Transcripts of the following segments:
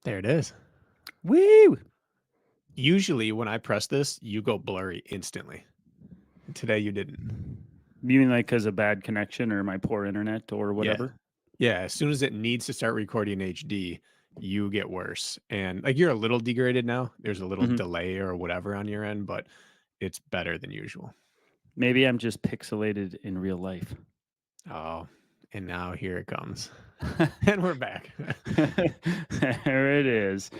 There it is. Woo! Usually when I press this, you go blurry instantly. Today you didn't. You mean like because of bad connection or my poor internet or Yeah. whatever? Yeah, as soon as it needs to start recording HD, you get worse. And like you're a little degraded now. There's a little Mhm. delay or whatever on your end, but it's better than usual. Maybe I'm just pixelated in real life. Oh, and now here it comes. And we're back. There it is.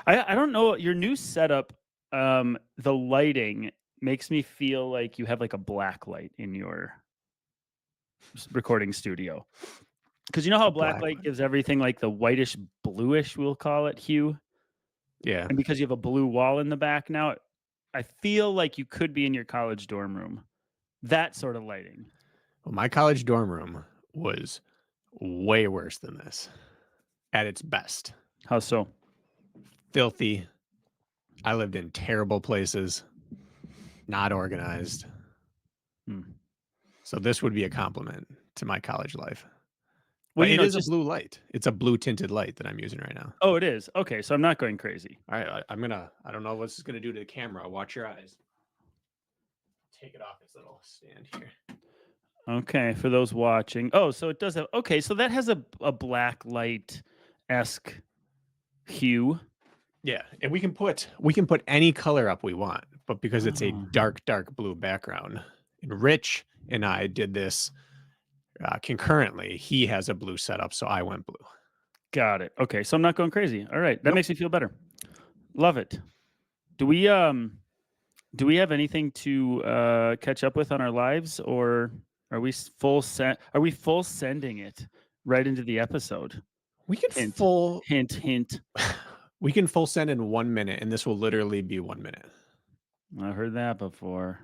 I don't know, your new setup, the lighting makes me feel like you have, like, a black light in your recording studio. Because you know how A black black light one. gives everything, like, the whitish bluish, we'll call it, hue? Yeah. And because you have a blue wall in the back now, I feel like you could be in your college dorm room. That sort of lighting. Well, my college dorm room was way worse than this at its best. How so? Filthy. I lived in terrible places, not organized. Hmm. So this would be a compliment to my college life. Well, But you it know, is a just blue light. It's a blue tinted light that I'm using right now. oh, it is? Okay, so I'm not going crazy. All right, I'm gonna. I don't know what this is gonna do to the camera. Watch your eyes. Take it off its little stand here. Okay, for those watching. Oh, so it does have okay, so that has a black light-esque hue. Yeah, and we can put any color up we want, but because it's a Oh, dark blue background, and Rich and I did this concurrently. He has a blue setup, so I went blue. got it. Okay, so I'm not going crazy. All right, that Nope. makes me feel better. Love it. Do we, do we have anything to, catch up with on our lives, or are we full sending it right into the episode? We can Hint, full hint, hint. we can full send in 1 minute, and this will literally be 1 minute. I've heard that before.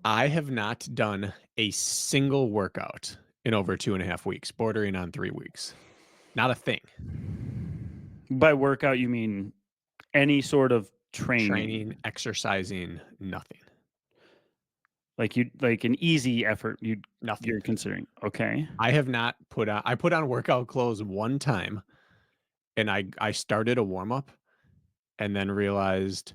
I have not done a single workout in over 2.5 weeks, bordering on 3 weeks. Not a thing. By workout, you mean any sort of training? Training, exercising, nothing. Like you like an easy effort Nothing. you're considering. Okay. I have not put on I put on workout clothes one time, and I started a warm up and then realized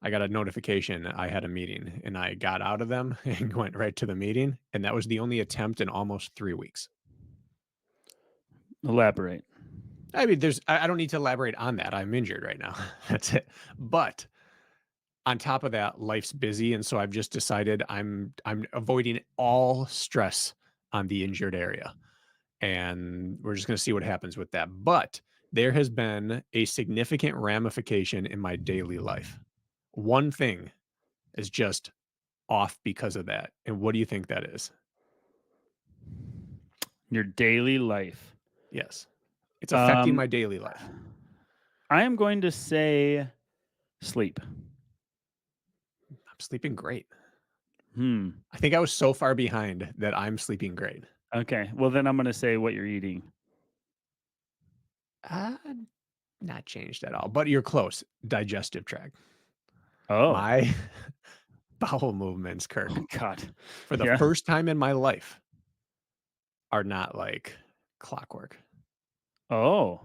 I got a notification I had a meeting, and I got out of them and went right to the meeting, and that was the only attempt in almost 3 weeks. Elaborate. I mean, I don't need to elaborate on that. I'm injured right now. That's it. But on top of that, life's busy, and so I've just decided I'm avoiding all stress on the injured area, and we're just gonna see what happens with that. But there has been a significant ramification in my daily life. One thing is just off because of that, and what do you think that is? Your daily life. Yes. It's affecting Um, my daily life. I am going to say sleep. I'm sleeping great. Hmm. I think I was so far behind that I'm sleeping great. Okay. Well, then I'm gonna say what you're eating. Uh, Not changed at all, but you're close. Digestive tract. Oh. My bowel movements, Oh Kirk, God. for the Yeah. first time in my life, are not like clockwork. Oh.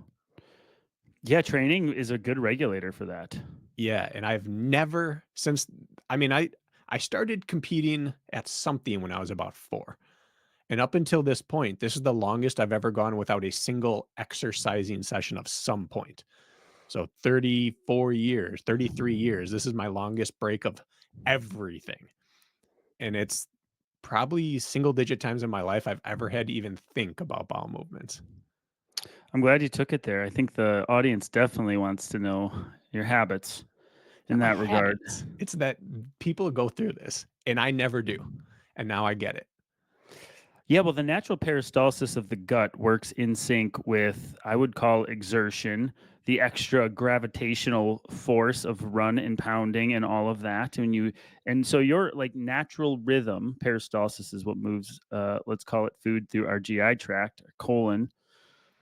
Yeah, training is a good regulator for that. Yeah, and I've never since I mean, I started competing at something when I was about 4. And up until this point, this is the longest I've ever gone without a single exercising session of some point. So 34 years, 33 years, this is my longest break of everything. And it's probably single digit times in my life I've ever had to even think about bowel movements. I'm glad you took it there. I think the audience definitely wants to know your habits in Not my that regard. habits. It's that people go through this and I never do. And now I get it. Yeah, well, the natural peristalsis of the gut works in sync with, I would call exertion, the extra gravitational force of run and pounding and all of that. And so your like natural rhythm, peristalsis is what moves, let's call it food through our GI tract, our colon.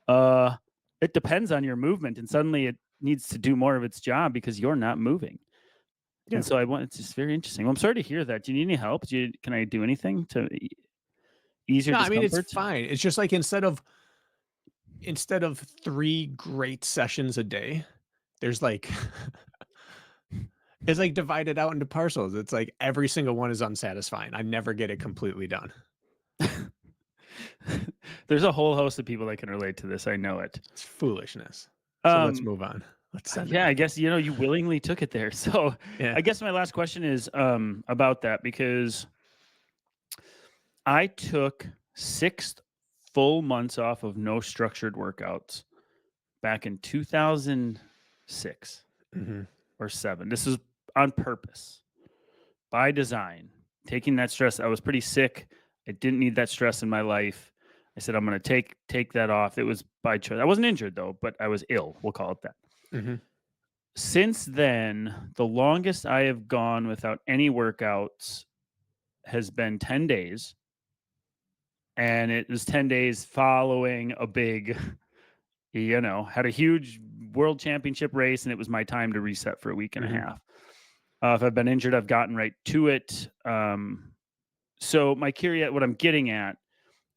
Uh, it depends on your movement, and suddenly it needs to do more of its job because you're not moving. Yeah. And so it's just very interesting. Well, I'm sorry to hear that. Do you need any help? Can I do anything to ease your No, I mean it's discomfort? fine. It's just like instead of instead of 3 great sessions a day, there's like it's like divided out into parcels. It's like every single one is unsatisfying. I never get it completely done. There's a whole host of people that can relate to this. I know it. It's foolishness. So let's Um, move on. Let's send it. yeah, I guess you willingly took it there. So Yeah. I guess my last question is about that because I took 6 full months off of no structured workouts back in 2006 Mhm. or seven. This is on purpose, by design. Taking that stress, I was pretty sick. I didn't need that stress in my life. I said I'm going to take that off. It was by choice. I wasn't injured though, but I was ill. We'll call it that. Mhm. Since then, the longest I have gone without any workouts has been 10 days. And it was 10 days following a big, had a huge world championship race, and it was my time to reset for a week and a Mhm. half. If I've been injured, I've gotten right to it. So what I'm getting at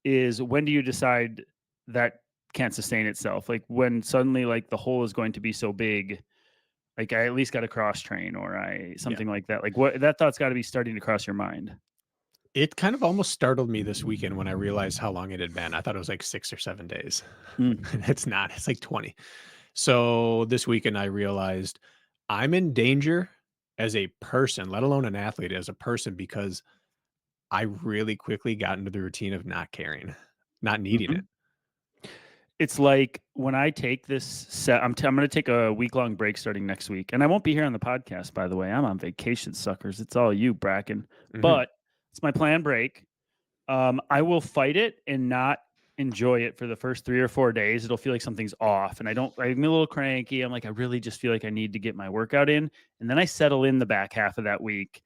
is when do you decide that can't sustain itself? Like when suddenly like the hole is going to be so big, like I at least got to cross train or I Yeah. something like that. Like what that thought's got to be starting to cross your mind. It kind of almost startled me this weekend when I realized how long it had been. I thought it was like 6 or 7 days. Mm. It's not. It's like 20. So this weekend I realized I'm in danger as a person, let alone an athlete, as a person, because I really quickly got into the routine of not caring, not needing it. Mhm. It's like when I take this set, I'm going to take a week long break starting next week, and I won't be here on the podcast. By the way, I'm on vacation, suckers. It's all you, Bracken. Mhm. But it's my planned break. I will fight it and not enjoy it for the first 3 or 4 days. It'll feel like something's off, and I'm a little cranky. I'm like, I really just feel like I need to get my workout in, and then I settle in the back half of that week,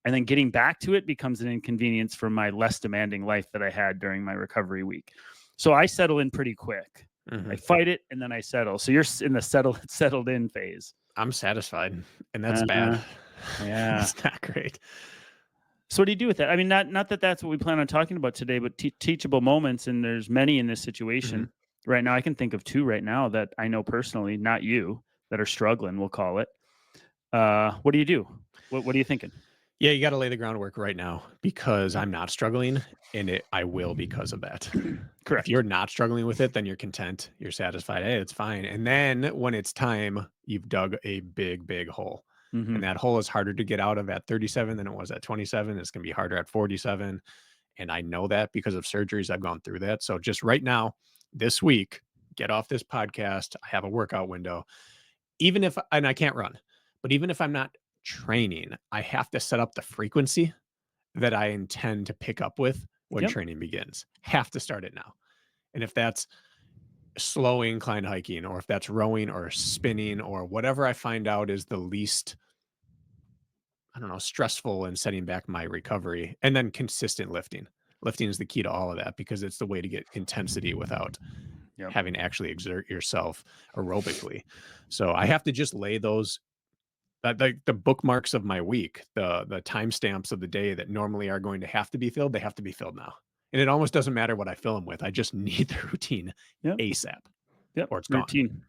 and then getting back to it becomes an inconvenience from my less demanding life that I had during my recovery week. So I settle in pretty quick. I Mhm. fight it and then I settle. So you're in the settled in phase. I'm satisfied, and that's bad. Uh-huh. Yeah. That's not great. So what do you do with that? I mean, not that that's what we plan on talking about today, but teachable moments, and there's many in this Mhm. situation. Right now, I can think of two right now that I know personally, not you, that are struggling. We'll call it. What do you do? What are you thinking? Yeah, you gotta lay the groundwork right now because I'm not struggling, and I will because of that. If Correct. you're not struggling with it, then you're content, you're satisfied, "Hey, it's fine," and then when it's time, you've dug a big, big hole, and Hmm. that hole is harder to get out of at 37 than it was at 27, it's gonna be harder at 47, and I know that because of surgeries, I've gone through that, so just right now, this week, get off this podcast, I have a workout window, even if and I can't run, but even if I'm not training, I have to set up the frequency that I intend to pick up with when Yep. training begins. Have to start it now. And if that's slow incline hiking, or if that's rowing or spinning or whatever I find out is the least, I don't know, stressful in setting back my recovery, and then consistent lifting. Lifting is the key to all of that because it's the way to get intensity without Yep. having to actually exert yourself aerobically. So I have to just lay those the bookmarks of my week, the timestamps of the day that normally are going to have to be filled, they have to be filled now. And it almost doesn't matter what I fill them with. I just need the routine Yep. ASAP Yep. or it's gone. Routine.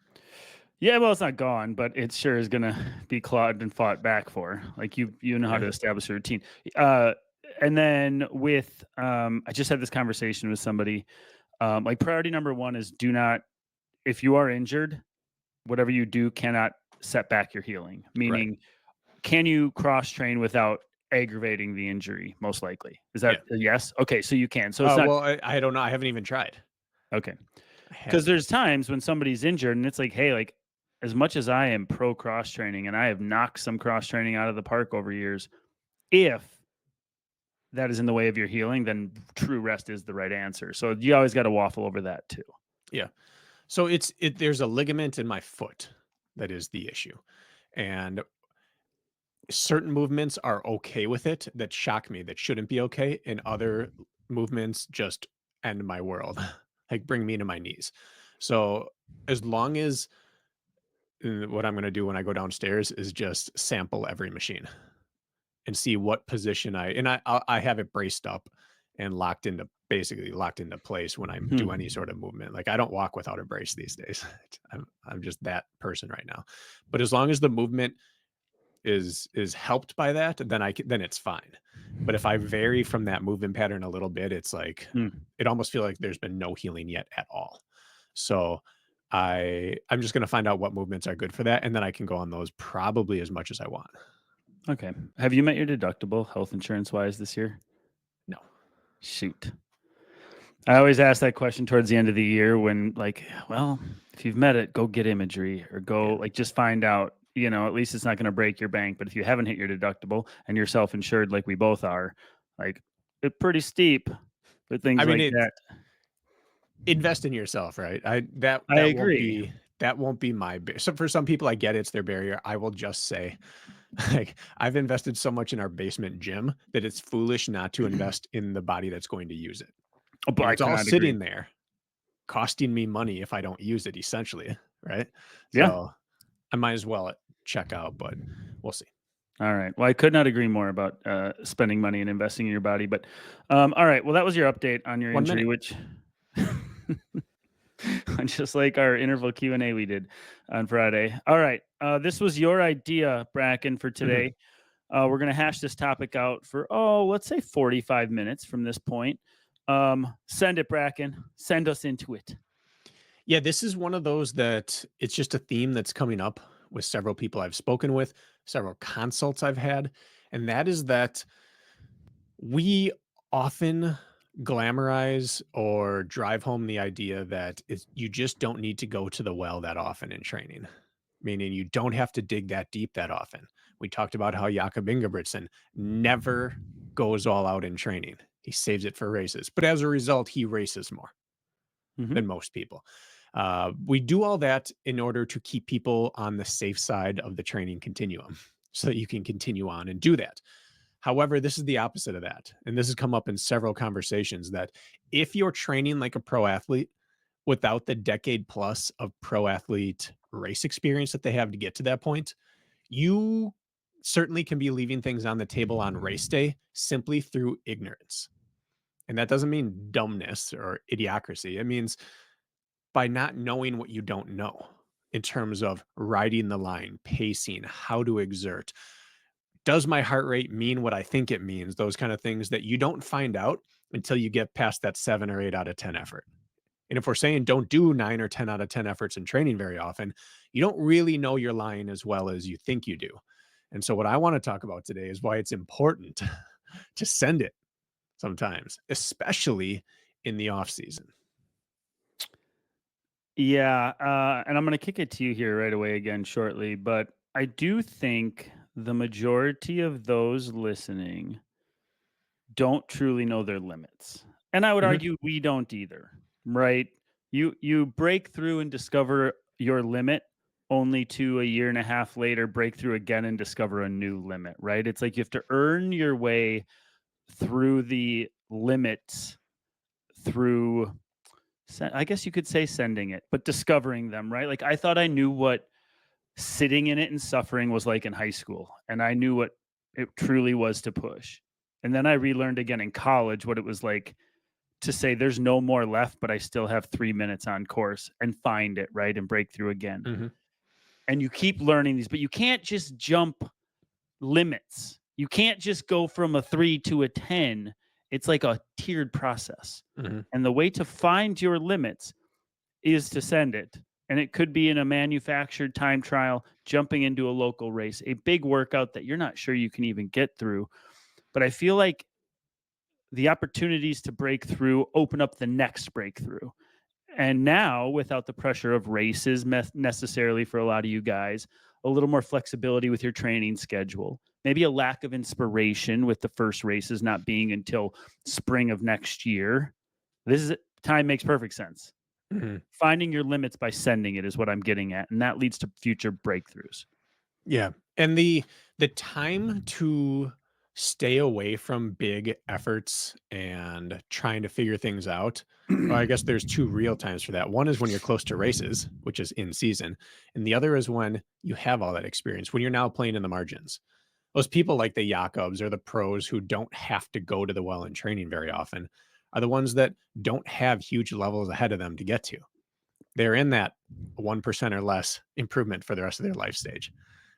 Yeah, well, it's not gone, but it sure is gonna be clawed and fought back for. Like you know how Yeah. to establish a routine. Uh, and then with I just had this conversation with somebody. Like priority number one is do not, if you are injured, whatever you do cannot set back your healing. Right. Meaning, can you cross train without aggravating the injury? Most likely, is that Yeah. a yes? Okay, so you can. So it's not Well, I don't know. I haven't even tried. okay. I Because haven't. there's times when somebody's injured and it's like, hey, like as much as I am pro cross training and I have knocked some cross training out of the park over years, if that is in the way of your healing, then true rest is the right answer. So you always got to waffle over that too. Yeah. So there's a ligament in my foot that is the issue. And certain movements are okay with it that shock me that shouldn't be okay, and other movements just end my world, like bring me to my knees. So as long as what I'm going to do when I go downstairs is just sample every machine and see what position I have it braced up and basically locked into place when I do any Hmm. sort of movement. Like, I don't walk without a brace these days. I'm just that person right now. But as long as the movement is helped by that, then it's fine. But if I vary from that movement pattern a little bit, it's like Hmm. it almost feel like there's been no healing yet at all. So I'm just gonna find out what movements are good for that, and then I can go on those probably as much as I want. Okay. Have you met your deductible health insurance wise this year? No. Shoot. I always ask that question towards the end of the year when, like, well, if you've met it, go get imagery or Yeah. go, like, just find out, at least it's not going to break your bank. But if you haven't hit your deductible and you're self insured, like we both are, like, it's pretty steep for I things mean, like it's that. invest in yourself, right? I that I that won't agree. be that won't be so for some people, I get it's their barrier. I will just say, like, I've invested so much in our basement gym that it's foolish not to invest in the body that's going to use it. Oh, but And I it's could all not agree. sitting there costing me money if I don't use it essentially, right? Yeah. So, I might as well check out, but we'll see. All right. Well, I could not agree more about spending money and investing in your body. But all right. Well, that was your update on your 1 injury, minute. which just like our interval Q&A we did on Friday. All right. This was your idea, Bracken, for Mhm. today. We're going to hash this topic out for, let's say 45 minutes from this point. Send it, Bracken. Send us into it. Yeah, this is one of those that it's just a theme that's coming up with several people I've spoken with, several consults I've had, and that is that we often glamorize or drive home the idea that you just don't need to go to the well that often in training, meaning you don't have to dig that deep that often. We talked about how Jakob Ingebrigtsen never goes all out in training. He saves it for races, but as a result, he races more Hmm. than most people. We do all that in order to keep people on the safe side of the training continuum so that you can continue on and do that. However, this is the opposite of that. And this has come up in several conversations that if you're training like a pro athlete without the decade plus of pro athlete race experience that they have to get to that point, you certainly can be leaving things on the table on race day simply through ignorance. And that doesn't mean dumbness or idiocracy. It means by not knowing what you don't know in terms of riding the line, pacing, how to exert. Does my heart rate mean what I think it means? Those kind of things that you don't find out until you get past that 7 or 8 out of 10 effort. And if we're saying don't do 9 or 10 out of 10 efforts in training very often, you don't really know your line as well as you think you do. And so what I want to talk about today is why it's important to send it sometimes, especially in the off season. Yeah. And I'm going to kick it to you here right away again shortly. But I do think the majority of those listening don't truly know their limits. And I would Mhm, argue we don't either, right? You break through and discover your limit only to a year and a half later break through again and discover a new limit, right? It's like you have to earn your way through the limits through I guess you could say sending it, but discovering them, right? Like I thought I knew what sitting in it and suffering was like in high school, and I knew what it truly was to push. And then I relearned again in college what it was like to say there's no more left, but I still have 3 minutes on course and find it, right? And break through again. mhm, And you keep learning these, but you can't just jump limits. You can't just go from a 3 to a 10. It's like a tiered process. mhm. And the way to find your limits is to send it. And it could be in a manufactured time trial, jumping into a local race, a big workout that you're not sure you can even get through. But I feel like the opportunities to break through open up the next breakthrough. And now, without the pressure of races necessarily for a lot of you guys, a little more flexibility with your training schedule, maybe a lack of inspiration with the first races not being until spring of next year. This is time makes perfect sense. Mhm. Finding your limits by sending it is what I'm getting at, and that leads to future breakthroughs. Yeah, and the time to stay away from big efforts and trying to figure things out, well, I guess there's 2 real times for that. One is when you're close to races, which is in season, and the other is when you have all that experience, when you're now playing in the margins. Those people like the Jakobs or the pros who don't have to go to the well in training very often are the ones that don't have huge levels ahead of them to get to. They're in that 1% or less improvement for the rest of their life stage.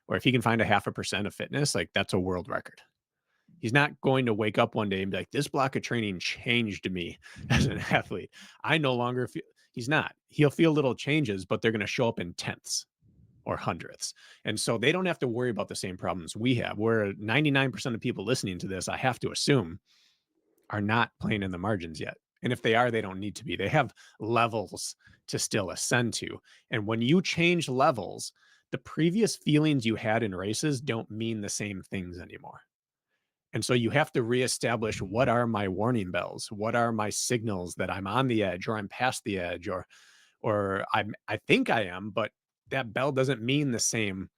Or if he can find a 0.5% of fitness, like that's a world record. He's not going to wake up one day and be like, this block of training changed me as an athlete. I no longer feel, he's not. He'll feel little changes, but they're going to show up in tenths or hundredths. And so they don't have to worry about the same problems we have. Where 99% of people listening to this, I have to assume, are not playing in the margins yet. And if they are, they don't need to be. They have levels to still ascend to. And when you change levels, the previous feelings you had in races don't mean the same things anymore. And so you have to reestablish, what are my warning bells? What are my signals that I'm on the edge or I'm past the edge or I think I am, but that bell doesn't mean the same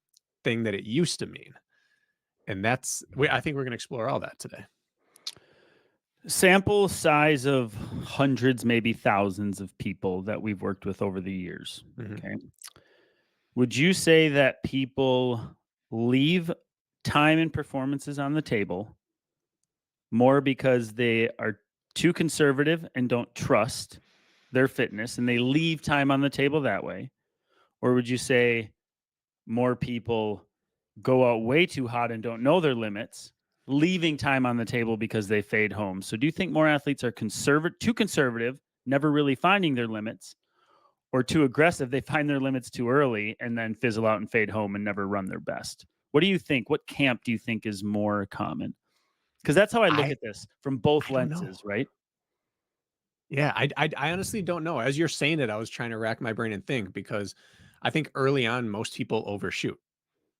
thing that it used to mean. And I think we're going to explore all that today. Sample size of hundreds, maybe thousands of people that we've worked with over the years. Mhm. Okay. Would you say that people leave time and performances on the table more because they are too conservative and don't trust their fitness and they leave time on the table that way? Or would you say more people go out way too hot and don't know their limits, leaving time on the table because they fade home? So do you think more athletes are too conservative, never really finding their limits, or too aggressive, they find their limits too early and then fizzle out and fade home and never run their best? What do you think? What camp do you think is more common? Because that's how I look I at this from both I don't know. lenses, right? Yeah, I honestly don't know. As you're saying it, I was trying to rack my brain and think, because I think early on most people overshoot.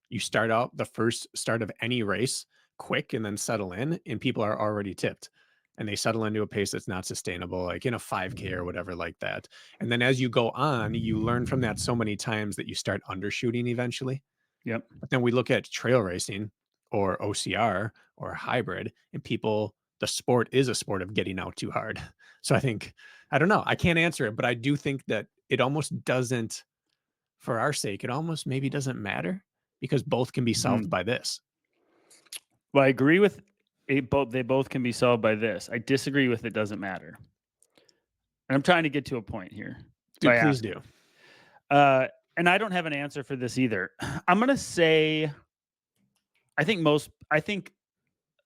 You start out the first start of any race quick and then settle in, and people are already tipped. And they settle into a pace that's not sustainable, like in a 5K or whatever like that. And then as you go on, you learn from that so many times that you start undershooting eventually. Yep. But then we look at trail racing or OCR or hybrid, and people, the sport is a sport of getting out too hard. So I think, I don't know, I can't answer it, but I do think that it almost doesn't, for our sake, it almost maybe doesn't matter, because both can be solved Mhm. by this. Well, I agree with it. Both they both can be solved by this. I disagree with it doesn't matter. And I'm trying to get to a point here Dude, by please asking. do. And I don't have an answer for this either. I'm gonna say I think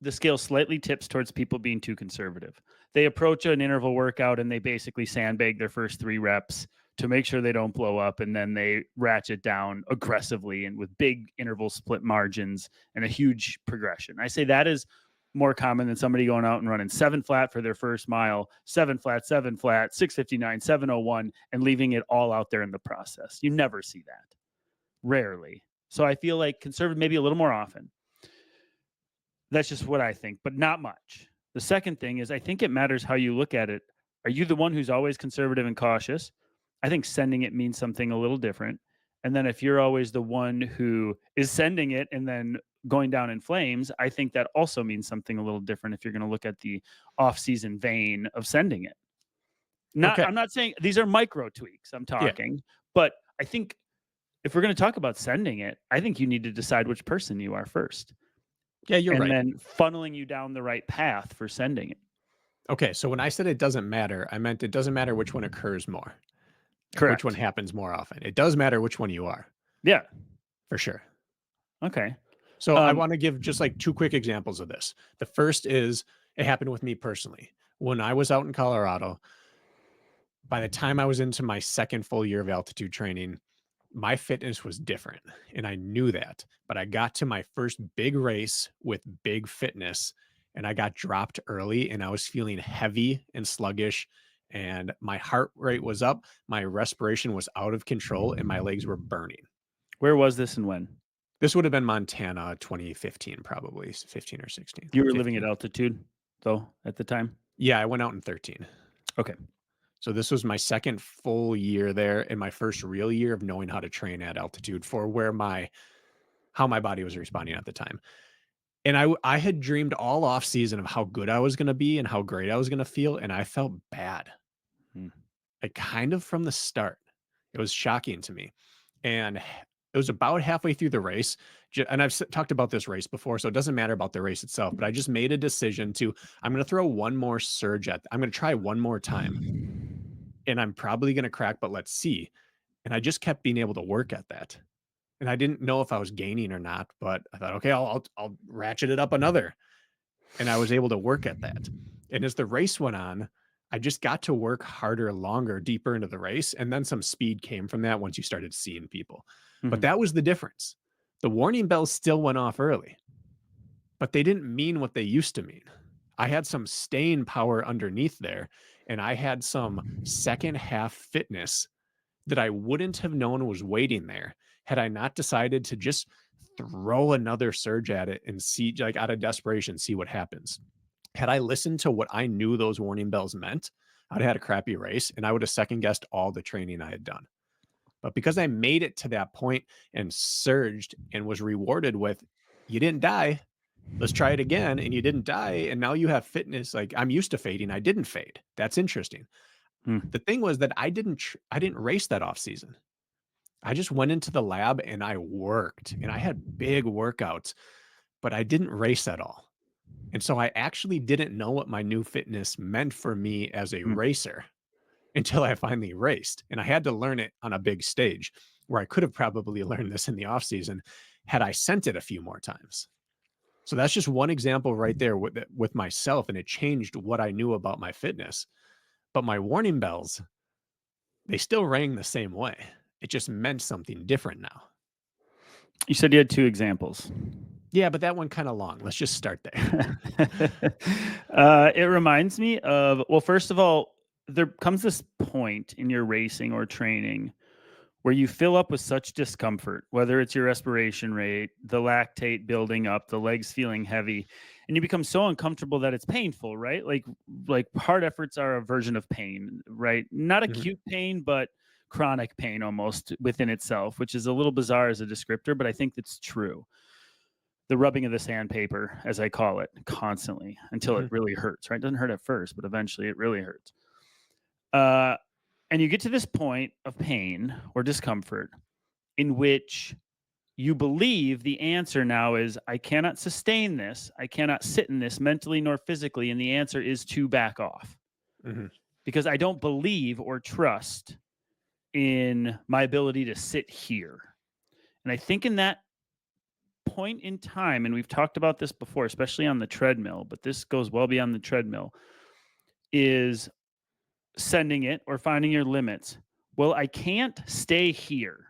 the scale slightly tips towards people being too conservative. They approach an interval workout and they basically sandbag their first 3 reps to make sure they don't blow up, and then they ratchet down aggressively and with big interval split margins and a huge progression. I say that is more common than somebody going out and running 7 flat for their first mile, 7 flat, 6:59, 7:01, and leaving it all out there in the process. You never see that. Rarely. So I feel like conservative maybe a little more often. That's just what I think, but not much. The second thing is I think it matters how you look at it. Are you the one who's always conservative and cautious? I think sending it means something a little different. And then if you're always the one who is sending it and then going down in flames, I think that also means something a little different if you're going to look at the off-season vein of sending it. Not Okay. I'm not saying these are micro tweaks I'm Yeah. talking, but I think if we're going to talk about sending it, I think you need to decide which person you are first Yeah, you're and right. then funneling you down the right path for sending it. Okay. So when I said it doesn't matter, I meant it doesn't matter which one occurs more, which one Correct. happens more often. It does matter which one you are, Yeah. for sure. Okay. So I Um, want to give just like two quick examples of this. The first is, it happened with me personally. When I was out in Colorado, by the time I was into my second full year of altitude training, my fitness was different. And I knew that. But I got to my first big race with big fitness, and I got dropped early and I was feeling heavy and sluggish. And my heart rate was up, my respiration was out of control, and my legs were burning. where was this and when? This would have been Montana 2015, probably 15 or 16. You were living at 15. altitude, though, at the time? Yeah, I went out in 13. Okay. So this was my second full year there and my first real year of knowing how to train at altitude for how my body was responding at the time. And I had dreamed all off season of how good I was going to be and how great I was going to feel, and I felt bad. Hmm. Like, kind of from the start. It was shocking to me. And it was about halfway through the race, and I've talked about this race before, so it doesn't matter about the race itself, but I just made a decision to, I'm going to throw one more surge I'm going to try one more time, and I'm probably going to crack, but let's see. And I just kept being able to work at that. And I didn't know if I was gaining or not, but I thought, okay, I'll ratchet it up another. And I was able to work at that. And as the race went on, I just got to work harder, longer, deeper into the race. And then some speed came from that once you started seeing people. But Mhm. that was the difference. The warning bells still went off early, but they didn't mean what they used to mean. I had some staying power underneath there, and I had some second half fitness that I wouldn't have known was waiting there had I not decided to just throw another surge at it and see, like out of desperation, see what happens. Had I listened to what I knew those warning bells meant, I'd had a crappy race and I would have second guessed all the training I had done. But because I made it to that point and surged and was rewarded with, you didn't die, let's try it again, and you didn't die, and now you have fitness. Like, I'm used to fading, I didn't fade. That's interesting. Mm. The thing was that I didn't race that off season. I just went into the lab and I worked, and I had big workouts, but I didn't race at all. And so I actually didn't know what my new fitness meant for me as a Mm. racer until I finally raced. And I had to learn it on a big stage where I could have probably learned this in the off season had I sent it a few more times. So that's just one example right there with myself, and it changed what I knew about my fitness. But my warning bells, they still rang the same way. It just meant something different now. You said you had 2 examples. Yeah, but that one kind of long. Let's just start there. It reminds me of, well, first of all, there comes this point in your racing or training where you fill up with such discomfort, whether it's your respiration rate, the lactate building up, the legs feeling heavy, and you become so uncomfortable that it's painful, right? Like hard efforts are a version of pain, right? Not Mhm, acute pain, but chronic pain almost within itself, which is a little bizarre as a descriptor, but I think it's true. The rubbing of the sandpaper, as I call it, constantly until it mhm, really hurts, right? It doesn't hurt at first, but eventually it really hurts. Uh, and you get to this point of pain or discomfort in which you believe the answer now is, I cannot sustain this. I cannot sit in this mentally nor physically. And the answer is to back off mhm, because I don't believe or trust in my ability to sit here. And I think in that point in time, and we've talked about this before, especially on the treadmill, but this goes well beyond the treadmill, is sending it or finding your limits. Well, I can't stay here.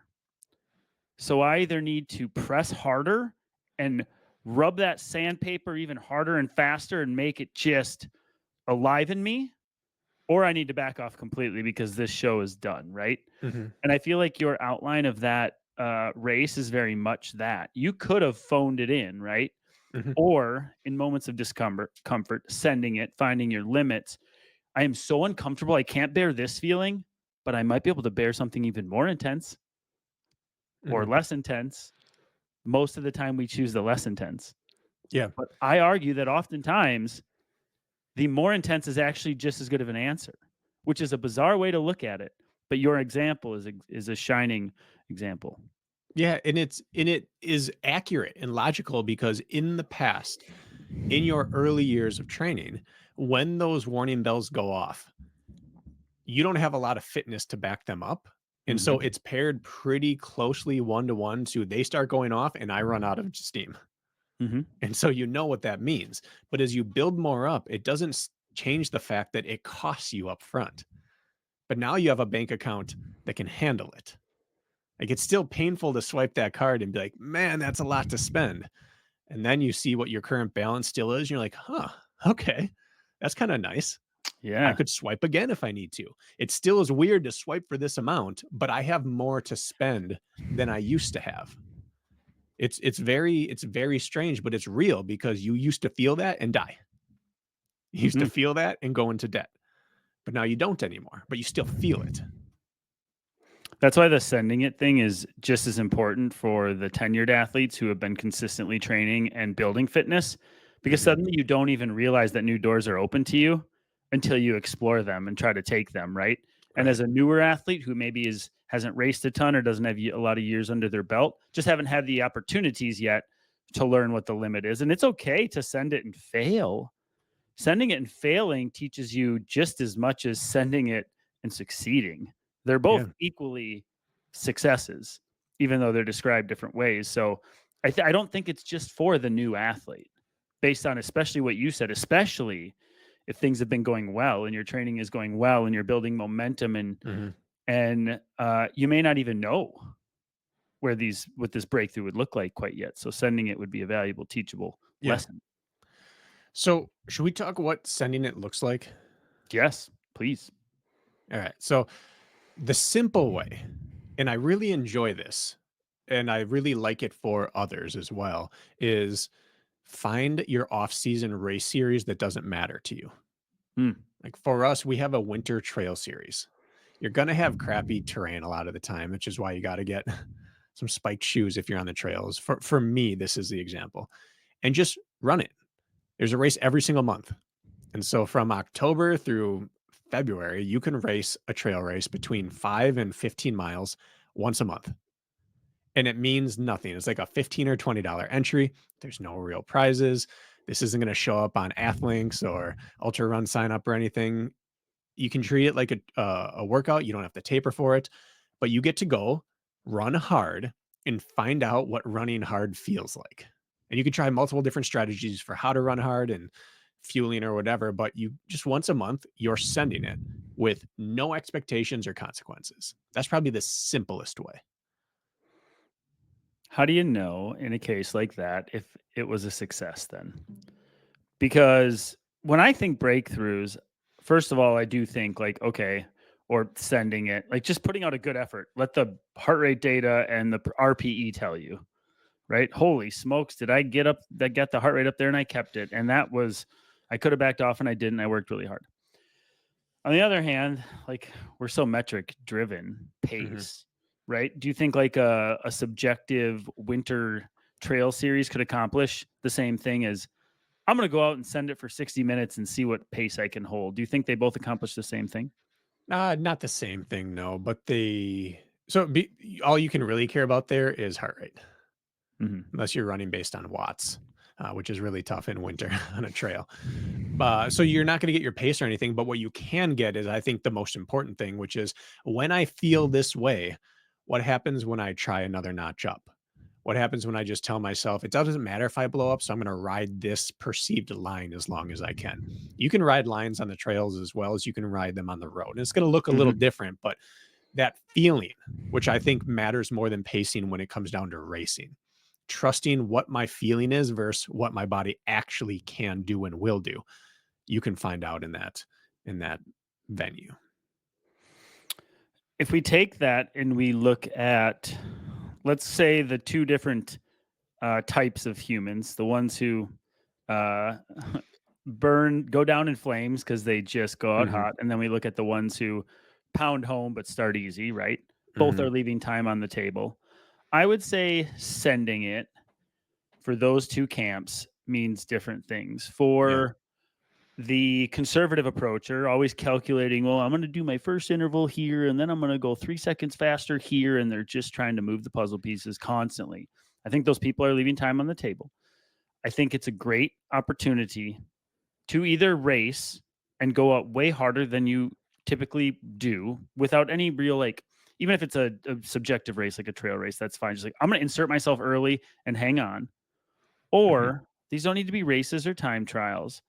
So I either need to press harder and rub that sandpaper even harder and faster and make it just alive in me, or I need to back off completely because this show is done, right? mhm, And I feel like your outline of that race is very much that. You could have phoned it in, right? mhm, Or in moments of discomfort, sending it, finding your limits. I am so uncomfortable. I can't bear this feeling, but I might be able to bear something even more intense or mhm. less intense. Most of the time, we choose the less intense. Yeah. But I argue that oftentimes the more intense is actually just as good of an answer, which is a bizarre way to look at it. But your example is a shining example. Yeah, and it is accurate and logical because in the past, in your early years of training, when those warning bells go off, you don't have a lot of fitness to back them up. And so Mhm. it's paired pretty closely one to one to they start going off and I run out of steam. Mhm. And so you know what that means. But as you build more up, it doesn't change the fact that it costs you up front. But now you have a bank account that can handle it. Like it's still painful to swipe that card and be like, man, that's a lot to spend. And then you see what your current balance still is. And you're like, huh, okay, that's kind of nice. I Yeah. could swipe again if I need to. It still is weird to swipe for this amount, but I have more to spend than I used to have. It's very strange, but it's real because you used to feel that and die. You used to Mhm. feel that and go into debt. But now you don't anymore, but you still feel it. That's why the sending it thing is just as important for the tenured athletes who have been consistently training and building fitness, because Mhm. suddenly you don't even realize that new doors are open to you until you explore them and try to take them, right? And Right. as a newer athlete who maybe hasn't raced a ton or doesn't have a lot of years under their belt, just haven't had the opportunities yet to learn what the limit is. And it's okay to send it and fail. Sending it and failing teaches you just as much as sending it and succeeding. They're both Yeah. equally successes, even though they're described different ways. So I don't think it's just for the new athlete, based on especially what you said, especially if things have been going well and your training is going well and you're building momentum Hmm. and you may not even know what this breakthrough would look like quite yet. So sending it would be a valuable, teachable Yeah. lesson. So should we talk what sending it looks like? Yes, please. All right. So the simple way, and I really enjoy this, and I really like it for others as well, is find your off-season race series that doesn't matter to you. Hmm. Like for us, we have a winter trail series. You're gonna have crappy terrain a lot of the time, which is why you got to get some spiked shoes if you're on the trails. For me, this is the example, and just run it. There's a race every single month, and so from October through February, you can race a trail race between 5 and 15 miles once a month, and it means nothing. It's like a $15 or $20 entry. There's no real prizes. This isn't going to show up on Athlinks or Ultra Run sign up or anything. You can treat it like a workout. You don't have to taper for it, but you get to go run hard and find out what running hard feels like. And you can try multiple different strategies for how to run hard and fueling or whatever, but you just once a month, you're sending it with no expectations or consequences. That's probably the simplest way. How do you know in a case like that if it was a success then? Because when I think breakthroughs, first of all, I do think like, okay, or sending it, like just putting out a good effort. Let the heart rate data and the RPE tell you, right? Holy smokes, did I get the heart rate up there and I kept it? And that was, I could have backed off and I didn't. I worked really hard. On the other hand, like we're so metric driven Mhm. pace, right? Do you think like a subjective winter trail series could accomplish the same thing as I'm going to go out and send it for 60 minutes and see what pace I can hold? Do you think they both accomplish the same thing? Not the same thing, no, but all you can really care about there is heart rate, Hmm. unless you're running based on watts, which is really tough in winter on a trail. So you're not going to get your pace or anything, but what you can get is, I think, the most important thing, which is when I feel this way, what happens when I try another notch up? What happens when I just tell myself it doesn't matter if I blow up, so I'm going to ride this perceived line as long as I can. You can ride lines on the trails as well as you can ride them on the road. And it's going to look a little Hmm. different, but that feeling, which I think matters more than pacing when it comes down to racing, trusting what my feeling is versus what my body actually can do and will do, you can find out in that venue. If we take that and we look at, let's say, the two different types of humans, the ones who uh, go down in flames because they just go out Mhm, hot. And then we look at the ones who pound home but start easy, right? Both mhm, are leaving time on the table. I would say sending it for those two camps means different things. yeah, For the conservative approacher, always calculating, well, I'm going to do my first interval here and then I'm going to go 3 seconds faster here. And they're just trying to move the puzzle pieces constantly. I think those people are leaving time on the table. I think it's a great opportunity to either race and go out way harder than you typically do without any real, like, even if it's a subjective race, like a trail race, that's fine. Just like, I'm going to insert myself early and hang on. mhm, Or these don't need to be races or time trials,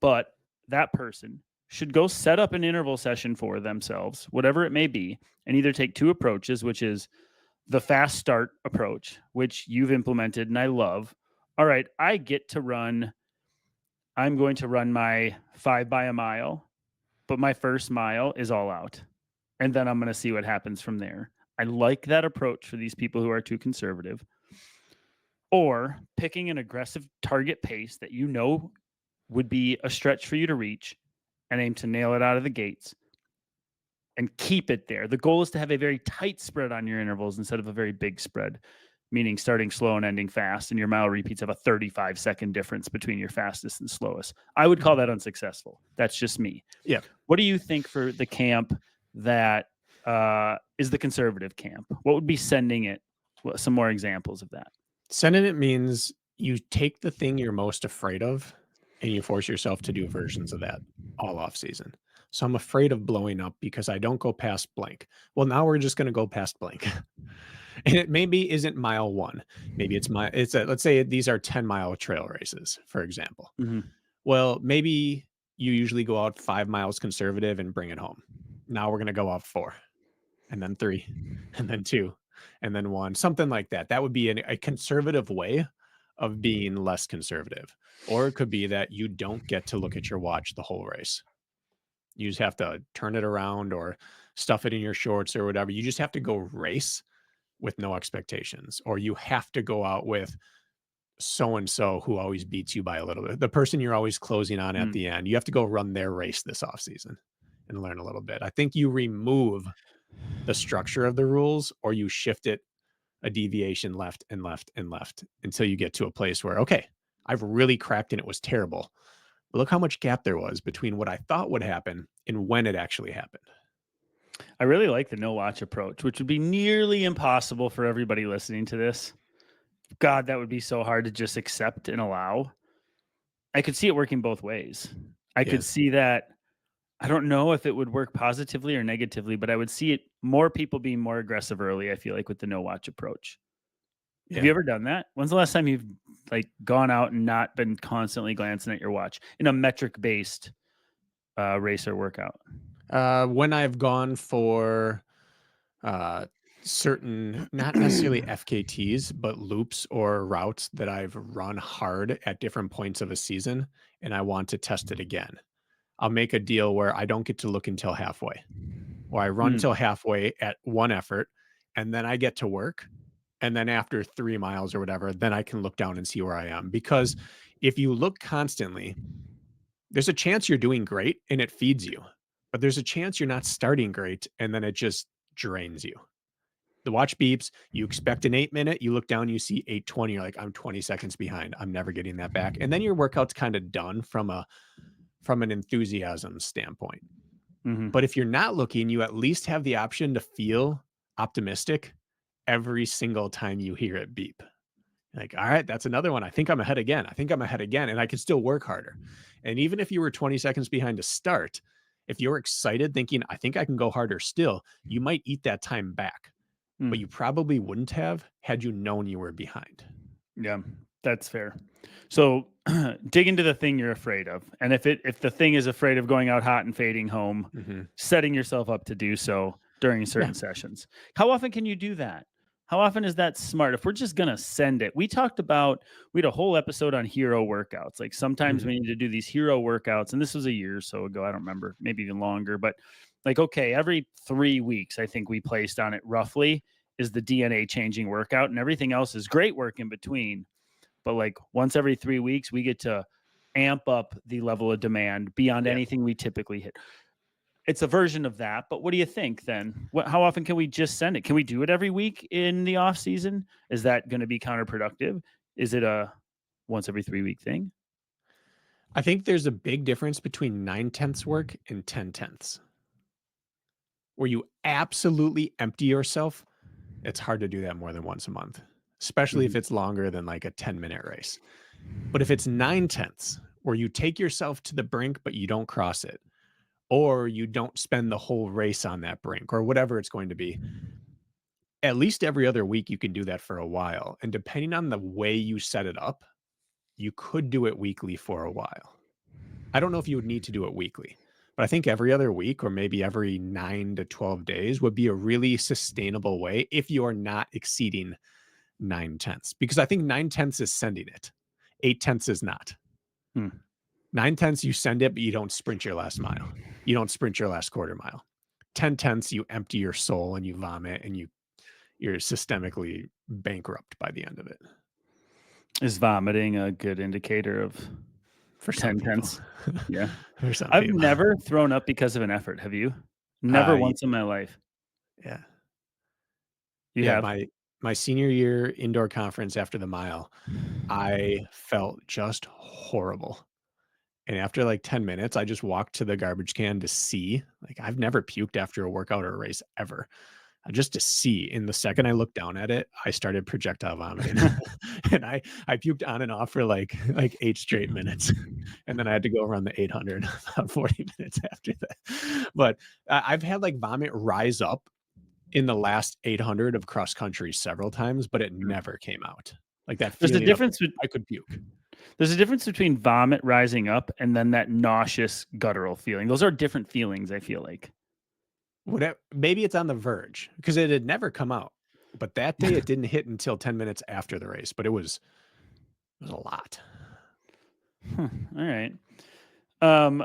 but that person should go set up an interval session for themselves, whatever it may be, and either take two approaches, which is the fast start approach, which you've implemented and I love. All right, I'm going to run my 5 by a mile, but my first mile is all out. And then I'm going to see what happens from there. I like that approach for these people who are too conservative. Or picking an aggressive target pace that you know would be a stretch for you to reach and aim to nail it out of the gates and keep it there. The goal is to have a very tight spread on your intervals instead of a very big spread, meaning starting slow and ending fast, and your mile repeats have a 35-second difference between your fastest and slowest. I would call mhm. that unsuccessful. That's just me. Yeah. What do you think for the camp that is the conservative camp? What would be sending it? Some more examples of that. Sending it means you take the thing you're most afraid of and you force yourself to do versions of that all off season. So I'm afraid of blowing up because I don't go past blank. Well, now we're just going to go past blank. And it maybe isn't mile 1. Maybe it's a let's say these are 10-mile trail races, for example. Mhm. Well, maybe you usually go out 5 miles conservative and bring it home. Now we're going to go out 4 and then 3 and then 2 and then 1, something like that. That would be a conservative way of being less conservative. Or it could be that you don't get to look at your watch the whole race. You just have to turn it around or stuff it in your shorts or whatever. You just have to go race with no expectations, or you have to go out with so and so who always beats you by a little bit. The person you're always closing on at Mm. the end, you have to go run their race this offseason and learn a little bit. I think you remove the structure of the rules or you shift it a deviation left and left and left until you get to a place where, okay, I've really cracked and it was terrible. But look how much gap there was between what I thought would happen and when it actually happened. I really like the no watch approach, which would be nearly impossible for everybody listening to this. God, that would be so hard to just accept and allow. I could see it working both ways. I could Yeah. see that. I don't know if it would work positively or negatively, but I would see it more people being more aggressive early, I feel like, with the no watch approach. Have you Yeah. ever done that? When's the last time you've like gone out and not been constantly glancing at your watch in a metric based race or workout? When I've gone for uh, certain, not necessarily FKTs, but loops or routes that I've run hard at different points of a season, and I want to test it again. I'll make a deal where I don't get to look until halfway, or I run Mm, till halfway at one effort, and then I get to work. And then after 3 miles or whatever, then I can look down and see where I am. Because if you look constantly, there's a chance you're doing great and it feeds you, but there's a chance you're not starting great and then it just drains you. The watch beeps, you expect an 8 minute, you look down, you see 8:20, you're like, I'm 20 seconds behind. I'm never getting that back. And then your workout's kind of done from an enthusiasm standpoint. mhm. But if you're not looking, you at least have the option to feel optimistic every single time you hear it beep. Like, all right, that's another one. I think I'm ahead again. I think I'm ahead again. And I can still work harder. And even if you were 20 seconds behind to start, if you're excited thinking, I think I can go harder still, you might eat that time back. But you Mm. probably wouldn't have had you known you were behind. Yeah, that's fair. So dig into the thing you're afraid of. And if the thing is afraid of going out hot and fading home, Mhm. setting yourself up to do so during Yeah. certain sessions. How often can you do that? How often is that smart? If we're just gonna send it, we had a whole episode on hero workouts. Like sometimes Mhm. we need to do these hero workouts, and this was a year or so ago. I don't remember, maybe even longer, but like, okay, every 3 weeks, I think we placed on it roughly is the DNA changing workout, and everything else is great work in between. But like once every 3 weeks, we get to amp up the level of demand beyond Yeah. anything we typically hit. It's a version of that, but what do you think then? How often can we just send it? Can we do it every week in the off season? Is that going to be counterproductive? Is it a once every 3 week thing? I think there's a big difference between 9/10ths work and 10/10ths. Where you absolutely empty yourself, it's hard to do that more than once a month, especially if Mhm. it's longer than like a 10-minute race. But if it's 9/10ths, where you take yourself to the brink, but you don't cross it, or you don't spend the whole race on that brink, or whatever it's going to be, at least every other week you can do that for a while. And depending on the way you set it up, you could do it weekly for a while. I don't know if you would need to do it weekly, but I think every other week or maybe every 9 to 12 days would be a really sustainable way if you are not exceeding 9/10ths, because I think 9/10ths is sending it. 8/10ths is not. Hmm. 9/10ths, you send it, but you don't sprint your last mile. You don't sprint your last quarter mile. 10/10ths, you empty your soul and you vomit and you're systemically bankrupt by the end of it Is vomiting a good indicator of for some 10 people. tenths? Yeah. For some I've people. never thrown up because of an effort. Have you? Never Y once in my life. yeah. You Yeah, have? my senior year indoor conference after the mile, I felt just horrible. And after like 10 minutes, I just walked to the garbage can to see. Like, I've never puked after a workout or a race ever. Just to see. And the second I looked down at it, I started projectile vomiting. And I puked on and off for like 8 straight minutes. And then I had to go run the 800 about 40 minutes after that. But I've had like vomit rise up in the last 800 of cross country several times, but it never came out. Like that There's a feeling of difference bet I could puke. there's a difference between vomit rising up and then that nauseous guttural feeling. Those are different feelings, I feel like. Whatever, maybe it's on the verge because it had never come out. But that day it didn't hit until 10 minutes after the race, but it was a lot. Huh, alright. Um,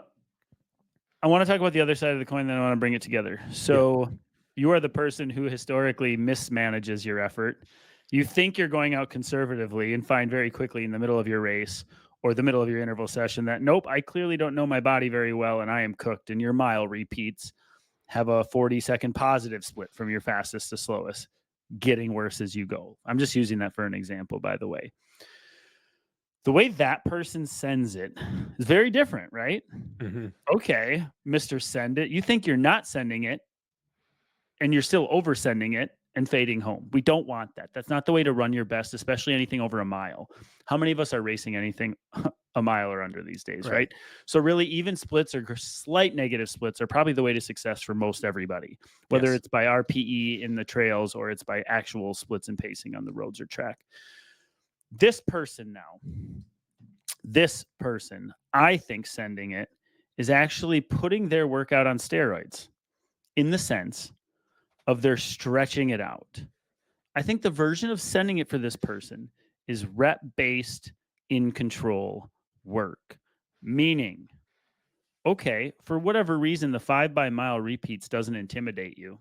I wanna talk about the other side of the coin, then I wanna bring it together. Yeah. So, you are the person who historically mismanages your effort. You think you're going out conservatively and find very quickly in the middle of your race or the middle of your interval session that, "Nope, I clearly don't know my body very well and I am cooked," and your mile repeats have a 40-second positive split from your fastest to slowest, getting worse as you go. I'm just using that for an example, by the way. The way that person sends it is very different, right? Mhm. Okay, Mr. Send It. You think you're not sending it and you're still over sending it and fading home. We don't want that. That's not the way to run your best, especially anything over a mile. How many of us are racing anything a mile or under these days, Right. right? So, really, even splits or slight negative splits are probably the way to success for most everybody, whether Yes. it's by RPE in the trails or it's by actual splits and pacing on the roads or track. This person now, this person, I think sending it is actually putting their workout on steroids in the sense of they're stretching it out. I think the version of sending it for this person is rep based in control work, meaning, okay, for whatever reason, the 5 by mile repeats doesn't intimidate you